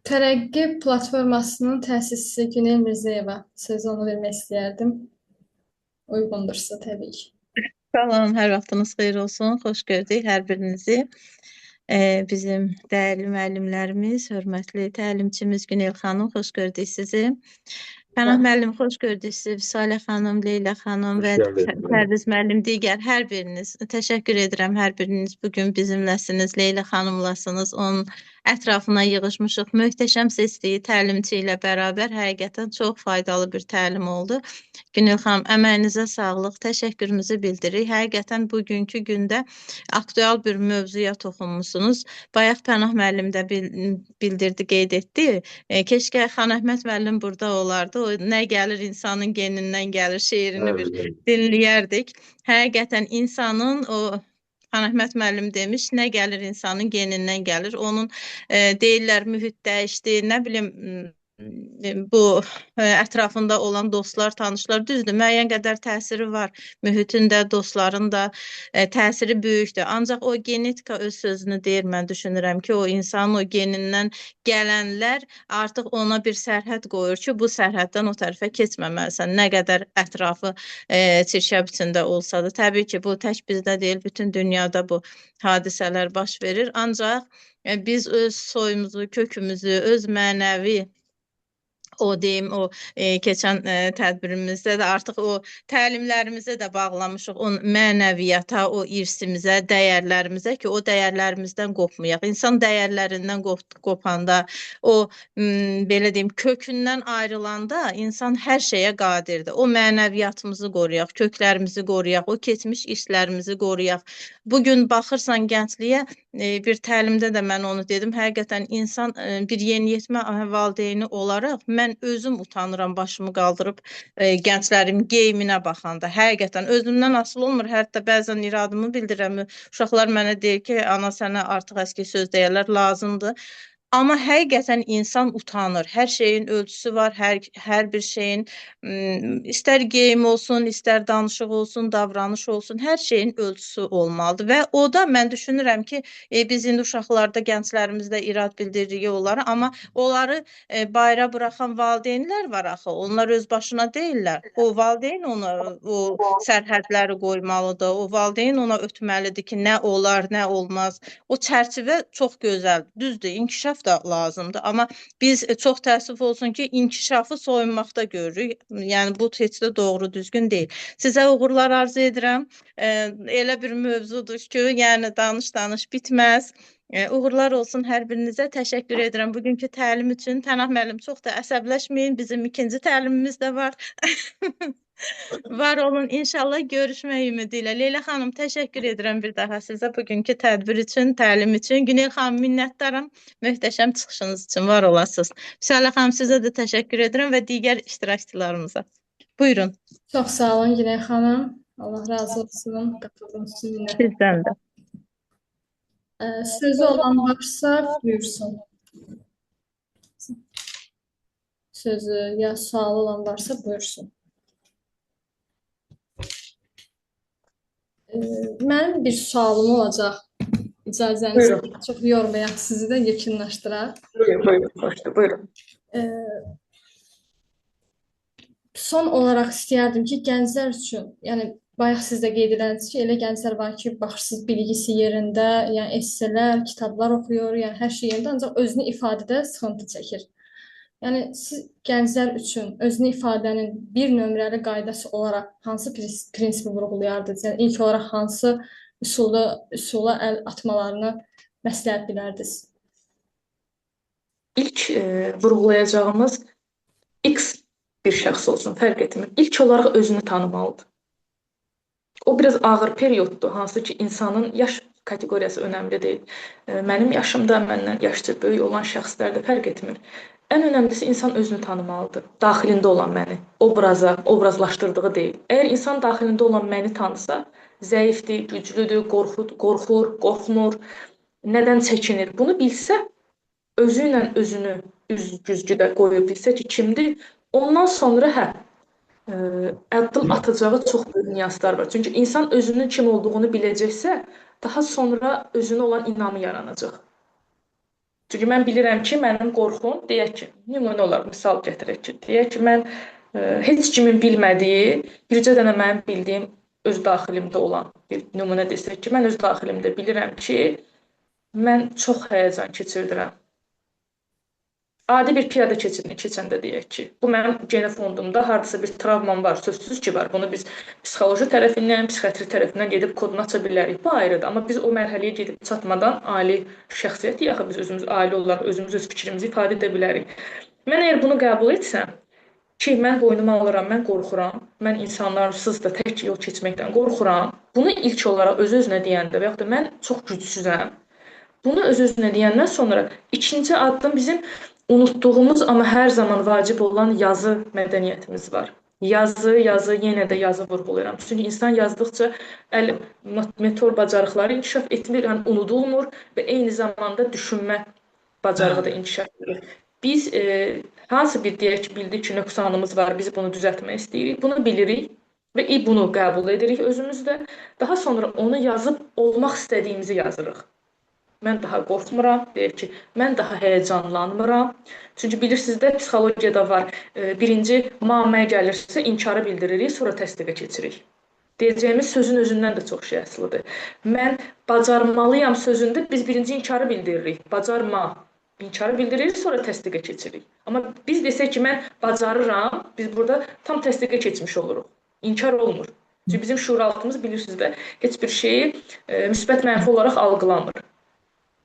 Tərəqqi platformasının təsisçisi Günel Mirzəyeva sözünü vermək istəyərdim. Uyğundursa təbii ki. Salam, hər vaxtınız xeyir olsun. Xoş gördük hər birinizi. Bizim dəyərli müəllimlərimiz, hörmətli təlimçimiz Günel xanım, xoş gördük sizi. Pənah müəllim, xoş gördük sizi. Salə xanım, Leyla xanım və Pərviz müəllim, digər hər biriniz. Təşəkkür edirəm hər biriniz bugün bizimləsiniz, Leyla xanımlasınız. Onun ətrafına yığışmışıq. Möhtəşəm seçdiyi təlimçi ilə bərabər həqiqətən çox faydalı bir təlim oldu. Günel xanım, əməyinizə sağlıq, təşəkkürümüzü bildiririk. Həqiqətən bugünkü gündə aktual bir mövzuya toxunmusunuz. Bayaq Pənah müəllim də bildirdi, qeyd etdi. Keşkə Xan Əhməd müəllim burada olardı. O nə gəlir insanın genindən gəlir şeirini bir dinləyərdik. Həqiqətən insanın o Xan Əhməd müəllim demiş, nə gəlir insanın genindən gəlir. Onun deyirlər mühit dəyişdi, nə bilim bu ətrafında olan dostlar, tanışlar düzdür, müəyyən qədər təsiri var. Mühitin də, dostların da təsiri böyükdür. Ancaq o genetika öz sözünü deyir, mən düşünürəm ki, o insanın o genindən gələnlər artıq ona bir sərhəd qoyur ki, bu sərhəddən o tərəfə keçməməlisən. Nə qədər ətrafı çirkəb içində olsa da. Təbii ki, bu tək bizdə deyil, bütün dünyada bu hadisələr baş verir. Ancaq biz öz soyumuzu, kökümüzü, öz mənəvi o deyim, o keçən tədbirimizdə də artıq o təlimlərimizə də bağlamışıq, o mənəviyyata, o irsimizə, dəyərlərimizə ki, o dəyərlərimizdən qopmayaq. İnsan dəyərlərindən qopanda, o belə deyim, kökündən ayrılanda insan hər şeyə qadirdir. O mənəviyyatımızı qoruyaq, köklərimizi qoruyaq, o keçmiş işlərimizi qoruyaq. Bugün baxırsan gəncliyə, bir təlimdə də mən onu dedim, həqiqətən insan bir yeniyetmə valideyni olaraq mən özüm utanıram başımı qaldırıb gənclərim geyiminə baxanda. Həqiqətən özümdən asılı olmur. Hətta bəzən iradımı bildirirəm. Uşaqlar mənə deyir ki, ana sənə artıq əski söz deyərlər, lazımdır. Amma həqiqətən insan utanır. Hər şeyin ölçüsü var, hər bir şeyin istər geyim olsun, istər danışıq olsun, davranış olsun, hər şeyin ölçüsü olmalıdır. Və o da mən düşünürəm ki, biz indi uşaqlarda, gənclərimizdə irad bildiririk onları, amma onları bayra buraxan valideynlər var axı. Onlar öz başına deyirlər. O valideyn ona o sərhədləri qoymalıdır. O valideyn ona ötməlidir ki, nə olar, nə olmaz. O çərçivə çox gözəldir. Düzdür, inkişaf da lazımdır. Amma biz çox təəssüf olsun ki, inkişafı soyunmaqda görürük. Yəni bu heç də doğru, düzgün deyil. Sizə uğurlar arzu edirəm. Elə bir mövzudur ki, yəni danış bitməz. Uğurlar olsun hər birinizə. Təşəkkür edirəm bugünkü təlim üçün. Pənah müəllim, çox da əsəbləşməyin. Bizim ikinci təlimimiz də var. Var olun. İnşallah görüşmək ümidi ilə. Leyla xanım, təşəkkür edirəm bir daha sizə bugünkü tədbir üçün, təlim üçün. Günel xanım, minnətdaram möhtəşəm çıxışınız üçün. Var olasınız. Vüsalə xanım, sizə də təşəkkür edirəm və digər iştirakçılarımıza. Buyurun. Çox sağ olun Günel xanım. Allah razı olsun. Qatıldığınız üçün minnətdaram. Sizdən də. Sözü olan varsa buyursun. Sözü ya sualı olan varsa buyursun. Mənim bir sualım olacaq. İcazənizlə çox yormayaq sizi də yekunlaşdıraq. Buyurun. Son olaraq istəyərdim ki, gənclər üçün, yəni bayaq siz də qeyd edərdiniz ki, elə gənclər var ki, baxırsınız bilgisi yerində, yəni esselər, kitablar oxuyur, yəni hər şey yerində, ancaq özünü ifadədə sıxıntı çəkir. Yəni siz gənclər üçün özünü ifadənin bir nömrəli qaydası olaraq hansı prinsipi vurğulayardınız? Yəni ilk olaraq hansı üsula əl atmalarını məsləhət bilərdiniz? İlk vurğulayacağımız X bir şəxs olsun, fərq etmir. İlk olaraq özünü tanımalıdır. O biraz ağır perioddur, hansı ki insanın yaş kateqoriyası önəmli deyil. Mənim yaşımda məndən yaşca böyük olan şəxslərdə fərq etmir. Ən önəmlisi insan özünü tanımalıdır. Daxilində olan məni, obrazlaşdırdığı deyil. Əgər insan daxilində olan məni tanısa, zəifdir, güclüdür, qorxur, qorxmur, nədən çəkinir, bunu bilsə, özü ilə özünü üz-güzgüdə qoyub bilsə ki, kimdir, ondan sonra addım atacağı çox böyük nüanslar var. Çünki insan özünün kim olduğunu biləcəksə, daha sonra özünə olan inamı yaranacaq. Çünki mən bilirəm ki, mənim qorxum, deyək ki, nümunə olaraq misal gətirək ki, deyək ki, mən heç kimin bilmədiyi, bircə dənə mənim bildiyim öz daxilimdə olan bir nümunə desək ki, mən öz daxilimdə bilirəm ki, mən çox həyəcan keçirdirəm. Adi bir piyada keçidini keçəndə deyək ki, bu mənim genofondumda hardasa bir travmam var, sözsüz ki var. Bunu biz psixoloji tərəfindən, psixiatri tərəfindən gedib kodunu aça bilərik. Bu ayrıdır. Amma biz o mərhələyə gedib çatmadan ali şəxsiyyət yaxı biz özümüz ailə olaraq özümüz öz fikrimizi ifadə edə bilərik. Mən əgər bunu qəbul etsəm ki, mən boynuma alıram, mən qorxuram, mən insanlarsız da tək yol keçməkdən qorxuram. Bunu ilk olaraq öz-özünə deyəndə və yaxud da mən çox gücsüzəm. Bunu öz-özünə deyəndən sonra ikinci addım bizim unutduğumuz, amma hər zaman vacib olan yazı mədəniyyətimiz var. Yazı, yenə də yazı vurğulayıram. Çünki insan yazdıqca motor bacarıqları inkişaf etmir, yəni unudulmur və eyni zamanda düşünmə bacarığı da inkişaf edir. Biz hansı bir deyək ki, bildik ki, nöqsanımız var, biz bunu düzəltmək istəyirik, bunu bilirik və bunu qəbul edirik özümüzdə. Daha sonra onu yazıb olmaq istədiyimizi yazırıq. Mən daha qorxmuram, deyək ki, mən daha həyəcanlanmıram. Çünki bilirsiniz də, psixologiyada var. Birinci müəmməyə gəlirsə, inkarı bildiririk, sonra təsdiqə keçirik. Deyəcəyimiz sözün özündən də çox şey asılıdır. Mən bacarmalıyam sözündə biz birinci inkarı bildiririk. Bacarma. İnkarı bildiririk, sonra təsdiqə keçirik. Amma biz desək ki, mən bacarıram, biz burada tam təsdiqə keçmiş oluruq. İnkar olmur. Çünki bizim şuuraltımız bilirsiniz də heç bir şeyi müsbət mənfi olaraq algılamır.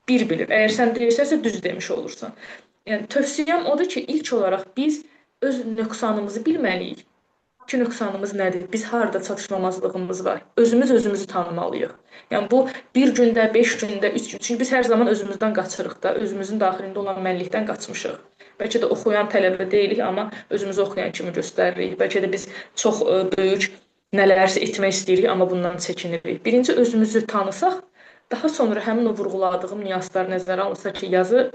Bir bilir. Əgər sən deyirsənsə düz demiş olursan. Yəni tövsiyəm odur ki, ilk olaraq biz öz nöqsanımızı bilməliyik. Ki nöqsanımız nədir? Biz harda çatışmamazlığımız var? Özümüzü tanımalıyıq. Yəni bu bir gündə, 5 gündə, 3 gün. Çünki biz hər zaman özümüzdən qaçırıq da, özümüzün daxilində olan mənlikdən qaçmışıq. Bəlkə də oxuyan tələbə deyilik, amma özümüzü oxuyan kimi göstəririk. Bəlkə də biz çox böyük nələrsə etmək istəyirik, amma bundan çəkinirik. Birinci özümüzü tanısaq, daha sonra həmin o vurğuladığım nüanslar nəzərə alınsa ki, yazı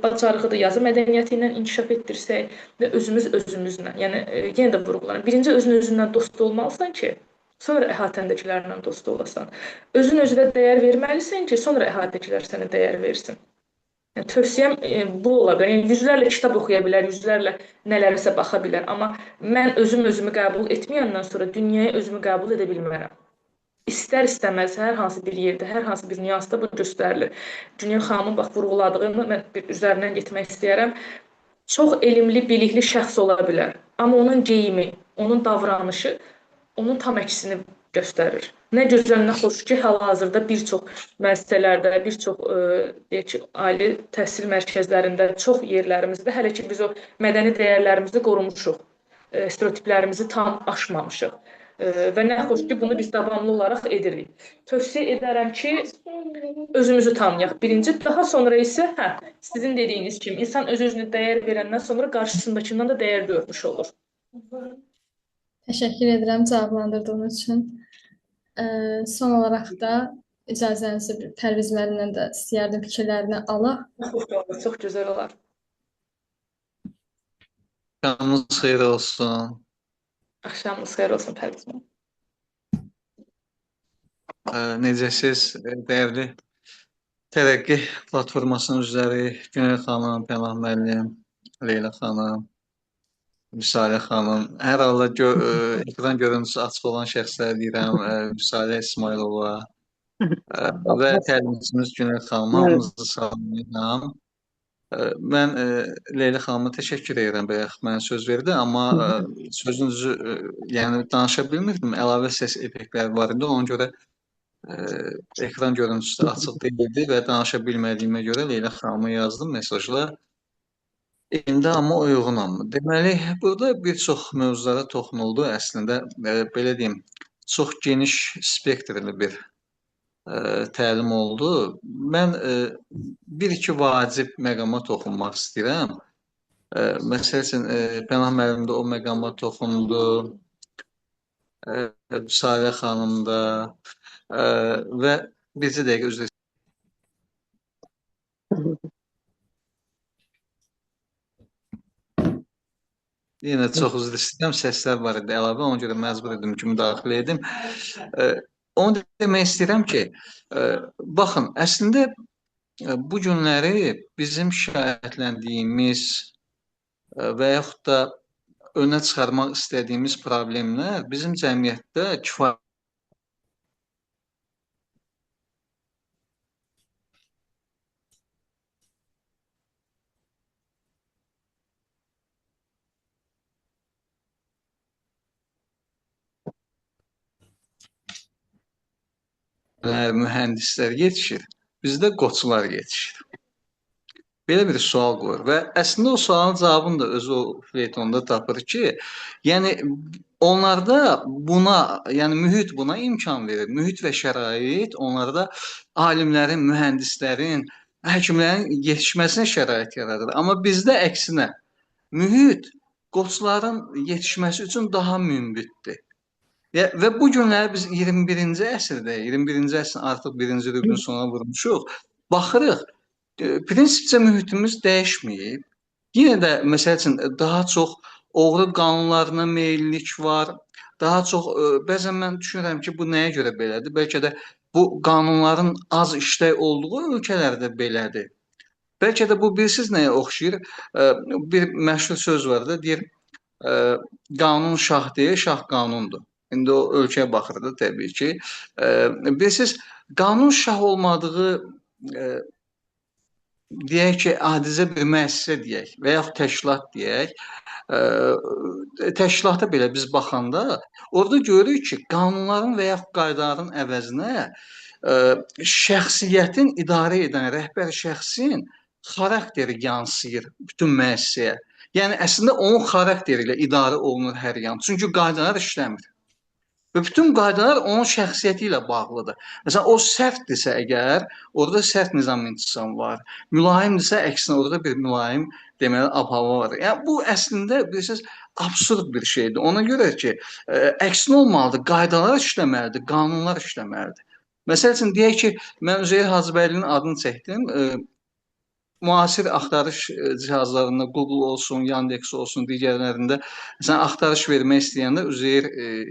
bacarığıdır, yazı mədəniyyəti ilə inkişaf etdirsək və özümüzlə, yəni yenə də vurğulanır. Birinci özünlə dost olmalısan ki, sonra əhatəndəkilərlə dost olasan. Özünə dəyər verməlisən ki, sonra əhatədəkilər sənə dəyər versin. Yəni, tövsiyəm bu ola bilər. Yəni, yüzlərlə kitab oxuya bilər, yüzlərlə nələrsə baxa bilər. Amma mən özümü qəbul etməyəndən sonra dünyaya özümü qəbul edə bilmərəm. İstər-istəməz hər hansı bir yerdə, hər hansı bir nüansda bu göstərilir. Günel xanımın bax vurğuladığını mən bir üzərindən getmək istəyərəm. Çox elmli, bilikli şəxs ola bilər. Amma onun geyimi, onun davranışı onun tam əksini göstərir. Nə gözəl, nə xoş ki, hal-hazırda bir çox müəssisələrdə, bir çox deyək ki, ali təhsil mərkəzlərində, çox yerlərimizdə hələ ki biz o mədəni dəyərlərimizi qorumuşuq. Stereotiplərimizi tam aşmamışıq. Və nə xoş ki, bunu biz davamlı olaraq edirik. Tövsiyə edərəm ki, özümüzü tanıyaq birinci, daha sonra isə sizin dediyiniz kimi insan öz-özünə dəyər verəndən sonra qarşısındakindən də dəyər görmüş olur. Təşəkkür edirəm cavablandırdığınız üçün. Son olaraq da icazənizi Pərviz müəllimdən də istəyərdim fikirlərini alaq. Çox gözəl olar. Axşamınız xeyir olsun. Axşamınız xeyir olsun Pərviz müəllim. Necəsiz, dəyərli Tərəqqi platformasının üzvləri Günel xanım, Pənah müəllim, Leyla xanım, Müsalə xanım, hər halda ekran görüntüsü açıq olan şəxslər deyirəm, Müsalə İsmailova və təlimçimiz Günel xanım, hamınızı salamlayıram. Mən Leyla xanıma təşəkkür edirəm, bayaq mənə söz verdi, amma sözünüzü yəni danışa bilmirdim, əlavə səs effektləri var idi, ona görə ekran görüntüsü açıq deyildi və danışa bilmədiyimə görə Leyla xanıma yazdım mesajla. İndi amma uyğunam. Deməli, burada bir çox mövzulara toxunuldu. Əslində, belə deyim, çox geniş spektrli bir təlim oldu. Mən bir-iki vacib məqama toxunmaq istəyirəm. Məsəl üçün, Pənah müəllim də o məqama toxundu, Salə xanım da və bircə dəqiqə üzr istəyirəm. Yenə çox üzr istəyirəm, səslər var idi əlavə, ona görə məcbur edim ki, müdaxilə edim. Onu demək istəyirəm ki, baxın, əslində bu günləri bizim şikayətləndiyimiz və yaxud da önə çıxarmaq istədiyimiz problemlər bizim cəmiyyətdə kifayət mühəndislər yetişir, bizdə qoçlar yetişir. Belə bir sual qoyur və əslində o sualın cavabını da özü o feytonda tapır ki, yəni onlarda buna, yəni mühit buna imkan verir. Mühit və şərait onlarda alimlərin, mühəndislərin, həkimlərin yetişməsinə şərait yaradır. Amma bizdə əksinə, mühit qoçların yetişməsi üçün daha münbitdir. Və bu günləri biz 21-ci əsrdə, 21-ci əsrin artıq birinci rübün sona vurmuşuq, baxırıq, prinsipcə mühitimiz dəyişməyib. Yenə də, məsəl üçün, daha çox oğru qanunlarına meyillik var, daha çox, bəzən mən düşünürəm ki, bu nəyə görə belədir? Bəlkə də bu qanunların az işlək olduğu ölkələrdə belədir. Bəlkə də bu, bilirsiniz nəyə oxşayır? Bir məşhur söz var da, deyir, qanun şah deyil, şah qanundur. İndi o ölkəyə baxırdı təbii ki. Bilirsiniz, qanun şah olmadığı deyək ki, adicə bir müəssisə deyək və yaxud təşkilat deyək, təşkilata belə biz baxanda orada görürük ki, qanunların və yaxud qaydaların əvəzinə şəxsiyyətin idarə edən rəhbər şəxsin xarakteri yansıyır bütün müəssisəyə. Yəni əslində onun xarakteri ilə idarə olunur hər yan. Çünki qaydalar işləmir. Və bütün qaydalar onun şəxsiyyəti ilə bağlıdır. Məsələn, o sərtdirsə əgər, orada sərt nizam-intizam var. Mülayimdirsə, əksinə orada bir mülayim deməli ab-hava var. Yəni bu əslində bilirsiniz absurd bir şeydir. Ona görə ki, əksinə olmalıdır. Qaydalar işləməlidir, qanunlar işləməlidir. Məsəl üçün deyək ki, mən Üzeyir Hacıbəylinin adını çəkdim. Müasir axtarış cihazlarında Google olsun, Yandex olsun, digərlərində sən axtarış vermək istəyəndə Üzeyir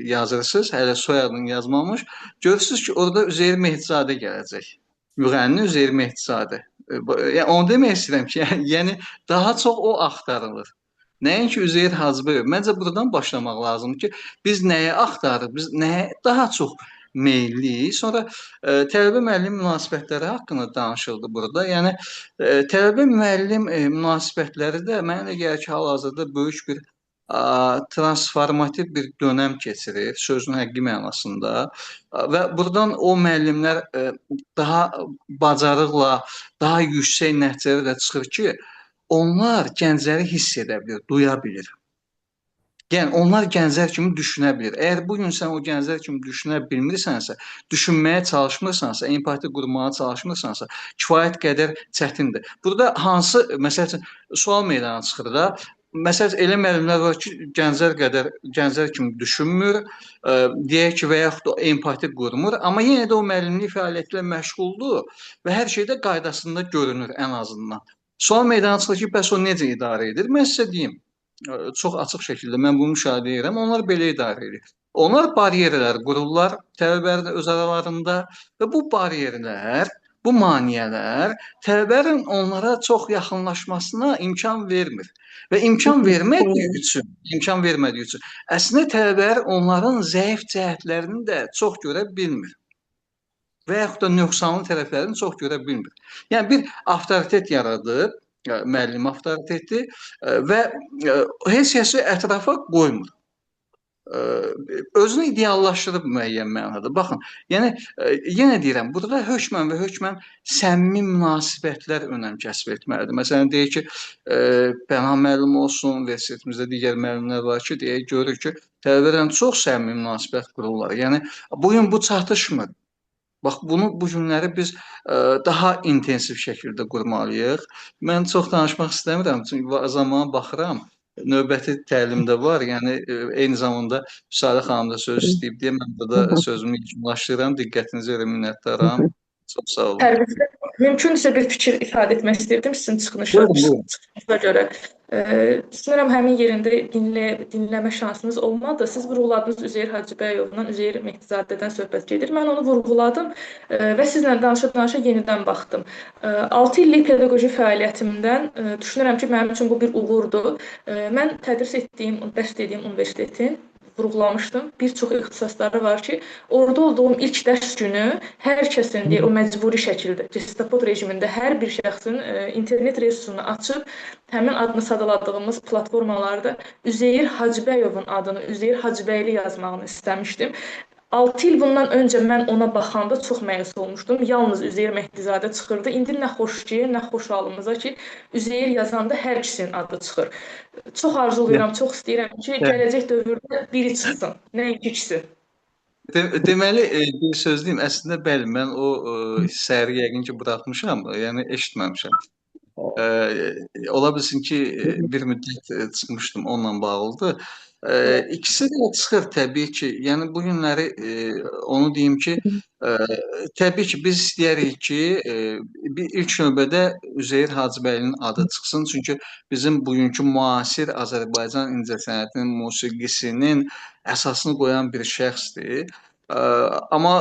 yazırsınız, hələ soyadını yazmamış. Görürsünüz ki, orada Üzeyir Mehdizadə gələcək. Müğənni Üzeyir Mehdizadə. Yəni onu demək istəyirəm ki, yəni daha çox o axtarılır. Nəinki Üzeyir Hacıbəyov. Məncə buradan başlamaq lazımdır ki, biz nəyi axtarırıq, biz nəyə daha çox meyilliyiik. Sonra tələbə-müəllim münasibətləri haqqında danışıldı burada. Yəni tələbə-müəllim münasibətləri də mənə elə gəlir ki, hal-hazırda böyük bir transformativ bir dönəm keçirir, sözün həqiqi mənasında. Və buradan o müəllimlər daha bacarıqla, daha yüksək nəticələrlə çıxır ki, onlar gəncləri hiss edə bilir, duya bilir. Yəni onlar gənclər kimi düşünə bilir. Əgər bu gün sən o gənclər kimi düşünə bilmirsənsə, düşünməyə çalışmırsansa, empati qurmağa çalışmırsansa, kifayət qədər çətindir. Burada hansı məsəl üçün sual meydana çıxır da. Məsələn elə müəllimlər var ki, gənclər kimi düşünmür, deyək ki, və yaxud da empati qurmur, amma yenə də o müəllimlik fəaliyyətlə məşğuldur və hər şeydə qaydasında görünür ən azından. Sual meydana çıxır ki, bəs o necə idarə edir? Mən sizə deyim. Çox açıq şəkildə mən bunu müşahidə edirəm. Onlar belə idarə edir. Onlar bariyerlər qururlar tələbələrin öz aralarında və bu bariyerlər, bu maneələr tələbələrin onlara çox yaxınlaşmasına imkan vermir. Və imkan vermədiyi üçün əslində tələbələr onların zəif cəhətlərini də çox görə bilmir. Və yaxud da nöqsanlı tərəflərini çox görə bilmir. Yəni bir avtoritet yaradır, müəllim avtoriteti və heç kəsi ətrafa qoymur. Özünü ideallaşdırıb müəyyən mənada. Baxın, yəni yenə deyirəm, burada hökmən və hökmən səmimi münasibətlər önəm kəsb etməlidir. Məsələn, deyək ki, Pənah müəllim olsun, universitetimizdə digər müəllimlər var ki, deyək, görür ki, tələbələrlə çox səmimi münasibət qururlar. Yəni, bugün bu çatışmır. Bax, bunu bu günləri biz daha intensiv şəkildə qurmalıyıq. Mən çox danışmaq istəmirəm, çünki zamana baxıram. Növbəti təlimdə var, yəni eyni zamanda Müsadə xanım da söz istəyib deyə mən burada sözümü yekunlaşdırıram. Diqqətinizə görə minnətdaram. Çox sağ olun. Pərvizdə mümkünsə bir fikir ifadə etmək istəyirdim sizin çıxışınıza görə. Düşünürəm həmin yerində dinləmə şansınız olmadı. Siz vurğuladınız Üzeyir Hacıbəyovla, Üzeyir Mehdizadədən söhbət gedir. Mən onu vurğuladım və sizlə danışa-danışa yenidən baxdım. 6 illik pedaqoji fəaliyyətimdən düşünürəm ki, mənim üçün bu bir uğurdur. Mən tədris etdiyim, dərs etdiyim universitetin vurğulamışdım. Bir çox ixtisasları var ki, orada olduğum ilk dərs günü hər kəsin deyir, o məcburi şəkildə, gestapot rejimində hər bir şəxsin internet resursunu açıb, həmin adını sadaladığımız platformalarda Üzeyir Hacıbəyovun adını, Üzeyir Hacıbəyli yazmağını istəmişdim. 6 il bundan öncə mən ona baxanda çox məyus olmuşdum. Yalnız Üzeyir Mehdizadə çıxırdı. İndi nə xoş ki, nə xoş halımıza ki, Üzeyir yazanda hər ikisinin adı çıxır. Çox arzulayıram, çox istəyirəm ki, gələcək dövrdə biri çıxsın, nəinki ikisi. Deməli, bir söz deyim, əslində bəli, mən o hissəri yəqin ki, buraxmışam, yəni eşitməmişəm. Ola bilsin ki, bir müddət çıxmışdım, onunla bağlıdır. İkisi də çıxır təbii ki, yəni bu günləri onu deyim ki, təbii ki, biz istəyərik ki, ilk növbədə Üzeyir Hacıbəylinin adı çıxsın, çünki bizim bugünkü müasir Azərbaycan incəsənətinin, musiqisinin əsasını qoyan bir şəxsdir. Amma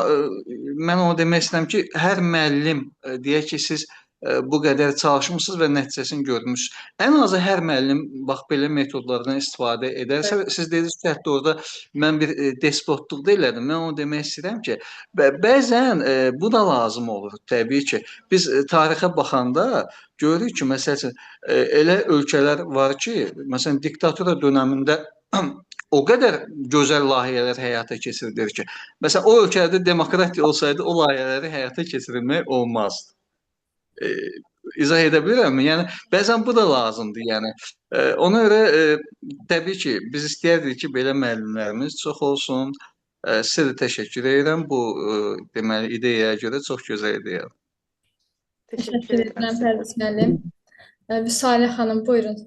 mən onu demək istəyirəm ki, hər müəllim, deyək ki, siz bu qədər çalışmısınız və nəticəsini görmüsünüz. Ən azı hər müəllim bax belə metodlardan istifadə edərsə, siz dediniz ki, hətta orada mən bir despotlıq da elədim. Mən onu demək istəyirəm ki, bəzən bu da lazım olur. Təbii ki, biz tarixə baxanda görürük ki, məsəl üçün elə ölkələr var ki, məsələn diktatura dövründə o qədər gözəl layihələr həyata keçirilir ki, məsələn o ölkələrdə demokratiya olsaydı o layihələri həyata keçirilmək olmazdı. İzah edə bilirəmmi? Yəni bəzən bu da lazımdır. Yəni ona görə təbii ki, biz istəyərdik ki, belə müəllimlərimiz çox olsun. Sizə də təşəkkür edirəm bu deməli ideyaya görə, çox gözəl ideyadır. Təşəkkür edirəm Pərviz müəllim. Vüsalə xanım, buyurun.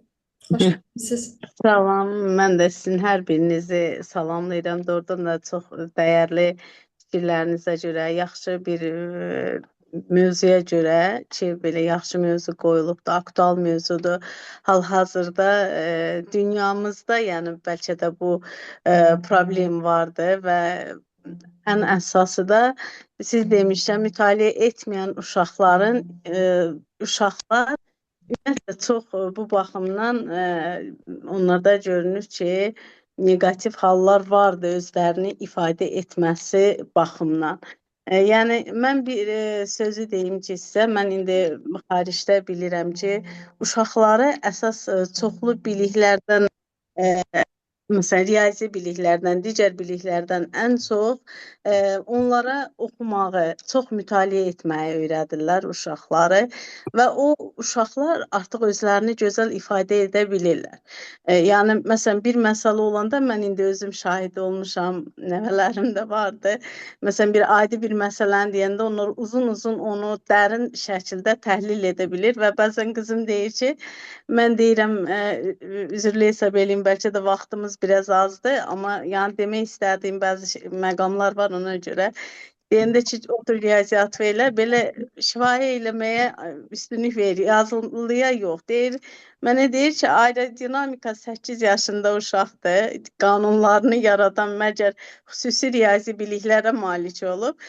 Xoş gəlmisiniz. Salam, mən də sizin hər birinizi salamlayıram. Doğrudan da çox dəyərli fikirlərinizə görə, yaxşı bir mövzuya görə ki, belə yaxşı mövzu qoyulubdur, aktual mövzudur. Hal-hazırda dünyamızda, yəni bəlkə də bu problem vardır və ən əsası da siz demişdən mütaliə etməyən uşaqlar ümumiyyətlə çox bu baxımdan onlarda görünür ki, negativ hallar vardır özlərini ifadə etməsi baxımdan. Yəni mən bir sözü deyim ki sizə, mən indi xaricdə bilirəm ki, uşaqları əsas çoxlu biliklərdən, məsələn, riyazi biliklərdən, digər biliklərdən ən çox onlara oxumağı, çox mütaliə etməyi öyrədirlər uşaqları və o uşaqlar artıq özlərini gözəl ifadə edə bilirlər. Yəni, məsələn, bir məsələ olanda mən indi özüm şahid olmuşam, nəvələrim də vardı. Məsələn, bir adi bir məsələni deyəndə onlar uzun-uzun onu dərin şəkildə təhlil edə bilir və bəzən qızım deyir ki, mən deyirəm, üzrlü hesab eləyim, bəlkə də vaxtımız biraz azdır, amma yəni demək istədiyim bəzi məqamlar var ona görə. Deyəndə ki, otur riyaziyyat elə, belə şifahi eləməyə üstünlük verir, yazılıya yox. Mənə deyir ki, aerodinamika 8 yaşında uşaqdır, qanunlarını yaradan məgər xüsusi riyazi biliklərə malik olub.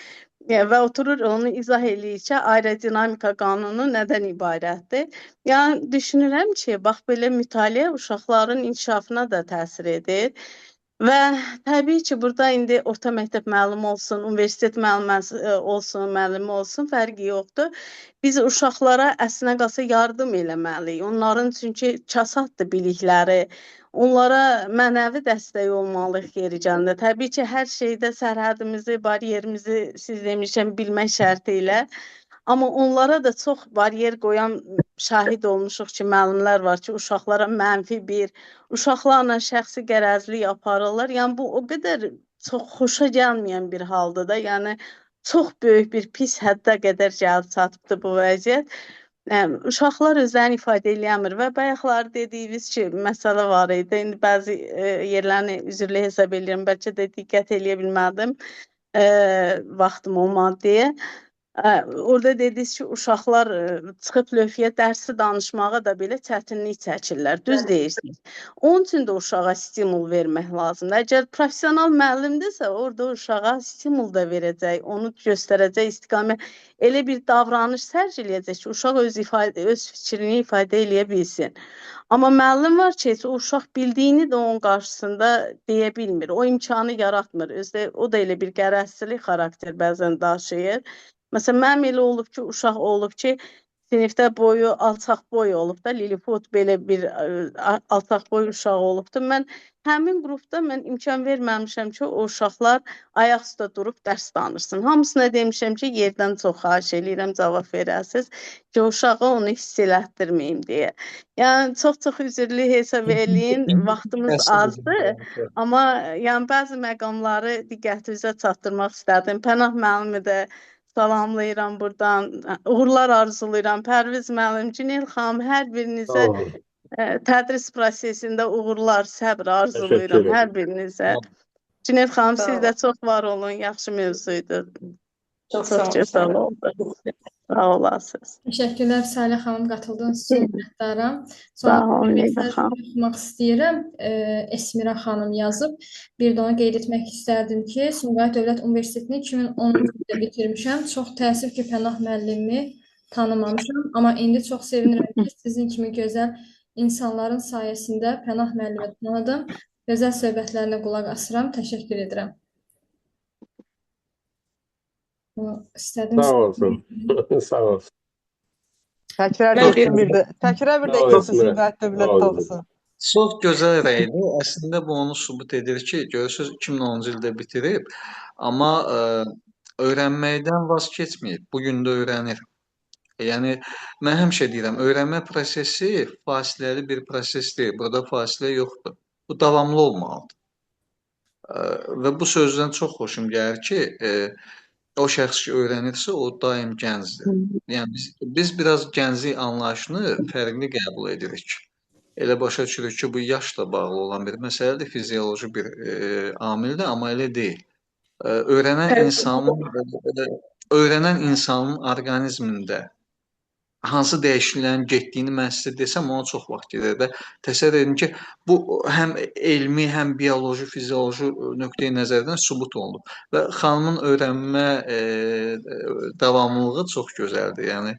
Və oturur onu izah eləyir ki, aerodinamika qanunu nədən ibarətdir? Yəni, düşünürəm ki, bax, belə mütaliə uşaqların inkişafına da təsir edir. Və təbii ki, burada indi orta məktəb müəllimi olsun, universitet müəllimi olsun, fərqi yoxdur. Biz uşaqlara əslinə qalsa yardım eləməliyik. Onların çünki çasaddır bilikləri. Onlara mənəvi dəstək olmalıyıq yeri gəldikdə. Təbii ki, hər şeydə sərhədimizi, bariyerimizi siz demişəm bilmək şərti ilə. Amma onlara da çox bariyer qoyan şahid olmuşuq ki, müəllimlər var ki, uşaqlara mənfi uşaqlarla şəxsi qərəzlik aparırlar. Yəni, bu o qədər çox xoşa gəlməyən bir haldır da. Yəni, çox böyük bir pis həddə qədər gəlib çatıbdır bu vəziyyət. Uşaqlar özlərini ifadə eləyəmir və bayaqlar dediyiniz ki, məsələ var idi. İndi bəzi yerlərini üzrlü hesab edirəm, bəlkə də diqqət eləyə bilmədim, vaxtım olmadı deyə. Orada dediniz ki, uşaqlar çıxıb lövhəyə dərsi danışmağa da belə çətinlik çəkirlər. Düz deyirsiniz. Onun üçün də uşağa stimul vermək lazımdır. Əgər professional müəllimdirsə, orada uşağa stimul da verəcək, onu göstərəcək istiqamət. Elə bir davranış sərgiləyəcək ki, uşaq öz fikrini ifadə eləyə bilsin. Amma müəllim var ki, o uşaq bildiyini də onun qarşısında deyə bilmir. O imkanı yaratmır. Özdə o da elə bir qərəzçilik xarakter bəzən daşıyır. Məsələn, mənim elə olub ki, uşaq olub ki, sinifdə boyu, alçaq boy olub da, Lilliput belə bir alçaq boy uşaq olubdur. Mən həmin qrupda imkan verməmişəm ki, o uşaqlar ayaq üstə durub dərs danışsın. Hamısına demişəm ki, yerdən çox xahiş eləyirəm, cavab verəsiniz ki, uşağa onu hiss elətdirməyim deyə. Yəni, çox üzrlü hesab eləyin, vaxtımız azdır. Amma yəni, bəzi məqamları diqqətinizə çatdırmaq istədim. Pənah müəllimi də salamlayıram buradan, uğurlar arzulayıram. Pərviz müəllim, Günel xanım, hər birinizə tədris prosesində uğurlar, səbr arzulayıram hər birinizə. Günel xanım, siz də çox var olun, yaxşı mövzuydu. Çox gözəl oldu. Sağ olasınız. Təşəkkürlər Salih xanım qatıldığınız üçün minnətdaram. Sağ olun, bir Leyla mesaj xanım. oxumaq istəyirəm. Esmira xanım yazıb. Bir də onu qeyd etmək istərdim ki, Sumqayıt Dövlət Universitetini 2010-cu ildə bitirmişəm. Çox təəssüf ki, Pənah müəllimi tanımamışam, amma indi çox sevinirəm ki, sizin kimi gözəl insanların sayəsində Pənah müəllimi tanıdım. Gözəl söhbətlərinə qulaq asıram. Təşəkkür edirəm. İstədim. Sağ olsun. Sağ olsun. Təkrar Mən etsin bir də. Təkrar bir də Sağ iki olasın. sözü dövlət Sağ olun. olsun. Çox gözəl rəydir. Əslində bu onu sübut edir ki, görürsüz 2010-cu ildə bitirib, amma öyrənməkdən vaz keçməyib. Bu gün də öyrənir. Yəni mən həmişə deyirəm, öyrənmə prosesi fasiləli bir proses deyil. Burada fasilə yoxdur. Bu davamlı olmalıdır. Və bu sözdən çox xoşum gəlir ki, o şəxs ki öyrənirsə, o daim gəncdir. Yəni biz biraz gənclik anlayışını fərqli qəbul edirik. Elə başa düşürük ki, bu yaşla bağlı olan bir məsələdir, fizioloji bir amildir, amma elə deyil. Öyrənən insanın orqanizmində hansı dəyişikliklərin getdiyini mən sizə desəm, ona çox vaxt gedir və təsəvvür edin ki, bu həm elmi, həm bioloji, fizioloji nöqteyi nəzərdən sübut olunub və xanımın öyrənmə davamlılığı çox gözəldir. Yəni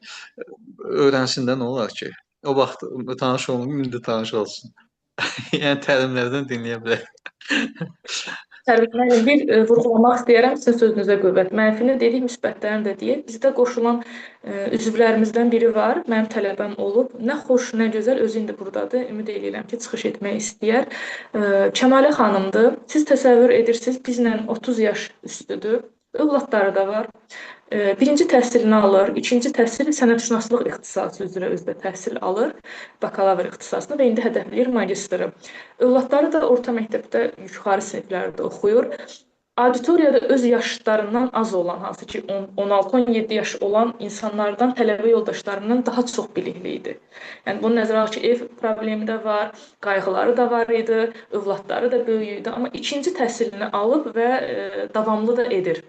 öyrənsin də nə olar ki? O vaxt tanış olunub, indi tanış olsun. Yəni təlimlərdən dinləyə bilər. Təbii ki, bir vurğulamaq istəyirəm, sizin sözünüzə qüvvət. Mənfini dedik, müsbətlərini də deyək. Bizdə qoşulan üzvlərimizdən biri var, mənim tələbəm olub. Nə xoş, nə gözəl, özü indi buradadır. Ümid edirəm ki, çıxış etmək istəyər. Kəmalə xanımdır. Siz təsəvvür edirsiniz, bizlə 30 yaş üstüdür. Övladları da var. Birinci təhsilini alır, ikinci təhsil sənətşünaslıq ixtisası üzrə özdə təhsil alır, bakalavr ixtisasını və indi hədəfləyir magistri. Övladları da orta məktəbdə yuxarı siniflərdə oxuyur. Auditoriyada öz yaşlarından az olan, hansı ki 16-17 yaş olan insanlardan, tələbə yoldaşlarından daha çox bilikli idi. Yəni bunu nəzərə alır ki, ev problemi də var, qayğıları da var idi, övladları da böyük idi, amma ikinci təhsilini alıb və davamlı da edir.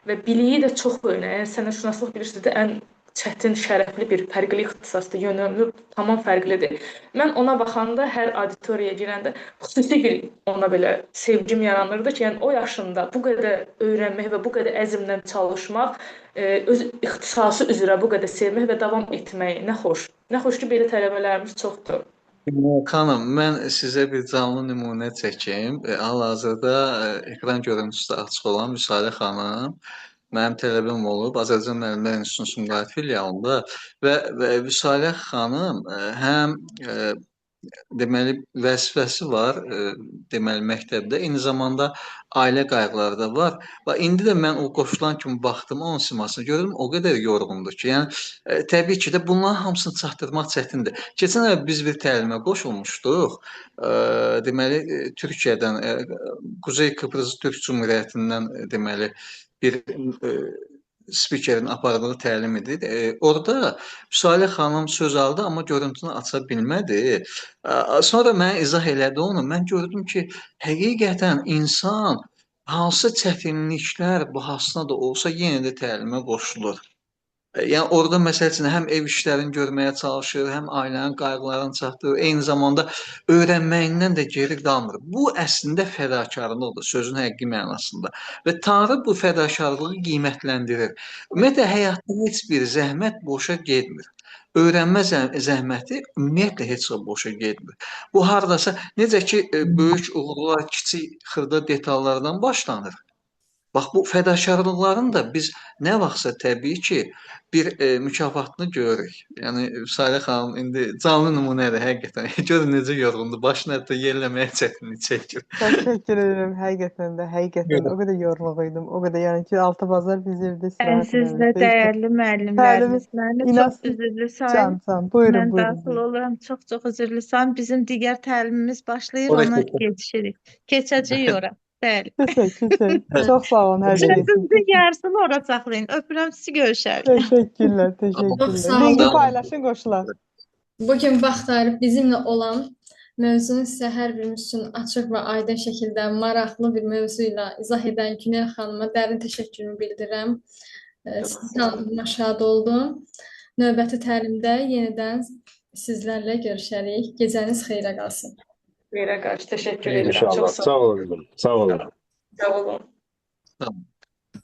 Və biliyi də çox böyük. Yəni sənətşünaslıq bilirsiniz də ən çətin, şərəfli bir fərqli ixtisasdır, yönümlü tamam fərqlidir. Mən ona baxanda hər auditoriyaya girəndə xüsusi bir ona belə sevgim yaranırdı ki, yəni o yaşında bu qədər öyrənmək və bu qədər əzmlə çalışmaq, öz ixtisası üzrə bu qədər sevmək və davam etmək nə xoş. Nə xoş ki, belə tələbələrimiz çoxdur. Xanım, mən sizə bir canlı nümunə çəkim. Hal-hazırda ekran görüntüsü açıq olan Vüsalə xanım mənim tələbəm olub Azərbaycan Müəllimlər İnstitutunun Sumqayıt filialında və Vüsalə xanım həm deməli vəzifəsi var, deməli məktəbdə, eyni zamanda ailə qayğıları da var. Və indi də mən o qoşulan kimi baxdım onun simasına, gördüm o qədər yorğundur ki, yəni təbii ki də bunların hamısını çatdırmaq çətindir. Keçən il biz bir təlimə qoşulmuşduq. Deməli Türkiyədən, Kuzey Kıbrıs Türk Cümhuriyyətindən deməli bir spikerin apardığı təlim idi. Orada Vüsalə xanım söz aldı, amma görüntünü aça bilmədi. Sonra mənə izah elədi onu. Mən gördüm ki, həqiqətən insan hansı çətinliklər bahasına da olsa yenə də təlimə qoşulur. Yəni orada məsəl üçün həm ev işlərini görməyə çalışır, həm ailənin qayğılarını çatdırır, eyni zamanda öyrənməyindən də geri qalmır. Bu əslində fədakarlıqdır, sözün həqiqi mənasında. Və Tanrı bu fədakarlığı qiymətləndirir. Ümumiyyətlə həyatda heç bir zəhmət boşa getmir. Öyrənmə zəhməti ümumiyyətlə heç vaxt boşa getmir. Bu hardasa necə ki böyük uğurlar kiçik xırda detallardan başlanır. Bax bu fədakarlıqların da biz nə vaxtsa təbii ki bir mükafatını görürük. Yəni Vüsalə xanım indi canlı nümunədir həqiqətən. Görün necə yorğundur. Başını hətta yerləməyə çətinlik çəkir. Təşəkkür edirəm həqiqətən də, həqiqətən o qədər yorğun idim. O qədər yəni ki 6 bazar biz evdə istirahət Siz də dəyərli müəllimlərimiz. Mən çox üzrlü sayın. Buyurun, Mən buyurun. daxil oluram. Çox üzrlü sayın. Bizim digər təlimimiz başlayır, ona yetişirik. Keçəcəyik ora. Bəli. Təşəkkür. Çox sağ olun hər şey üçün. Sözünüzü yarısını ora saxlayın. Öpürəm sizi, görüşərik. Təşəkkürlər, Çox sağ təşəkkürlər. olun. Linki paylaşın qoşular. Bugün vaxt ayırıb bizimlə olan mövzunu sizə hər birimiz üçün açıq və aydın şəkildə maraqlı bir mövzu ilə izah edən Günel xanıma dərin təşəkkürümü bildirirəm. Sizi tanıdığıma şad oldum. Növbəti təlimdə yenidən sizlərlə görüşərik. Gecəniz xeyrə qalsın. Xeyrə qarşı təşəkkür edirəm. İnşallah. Çox Sağ olun. Sağ olun. sağ olun. Tamam.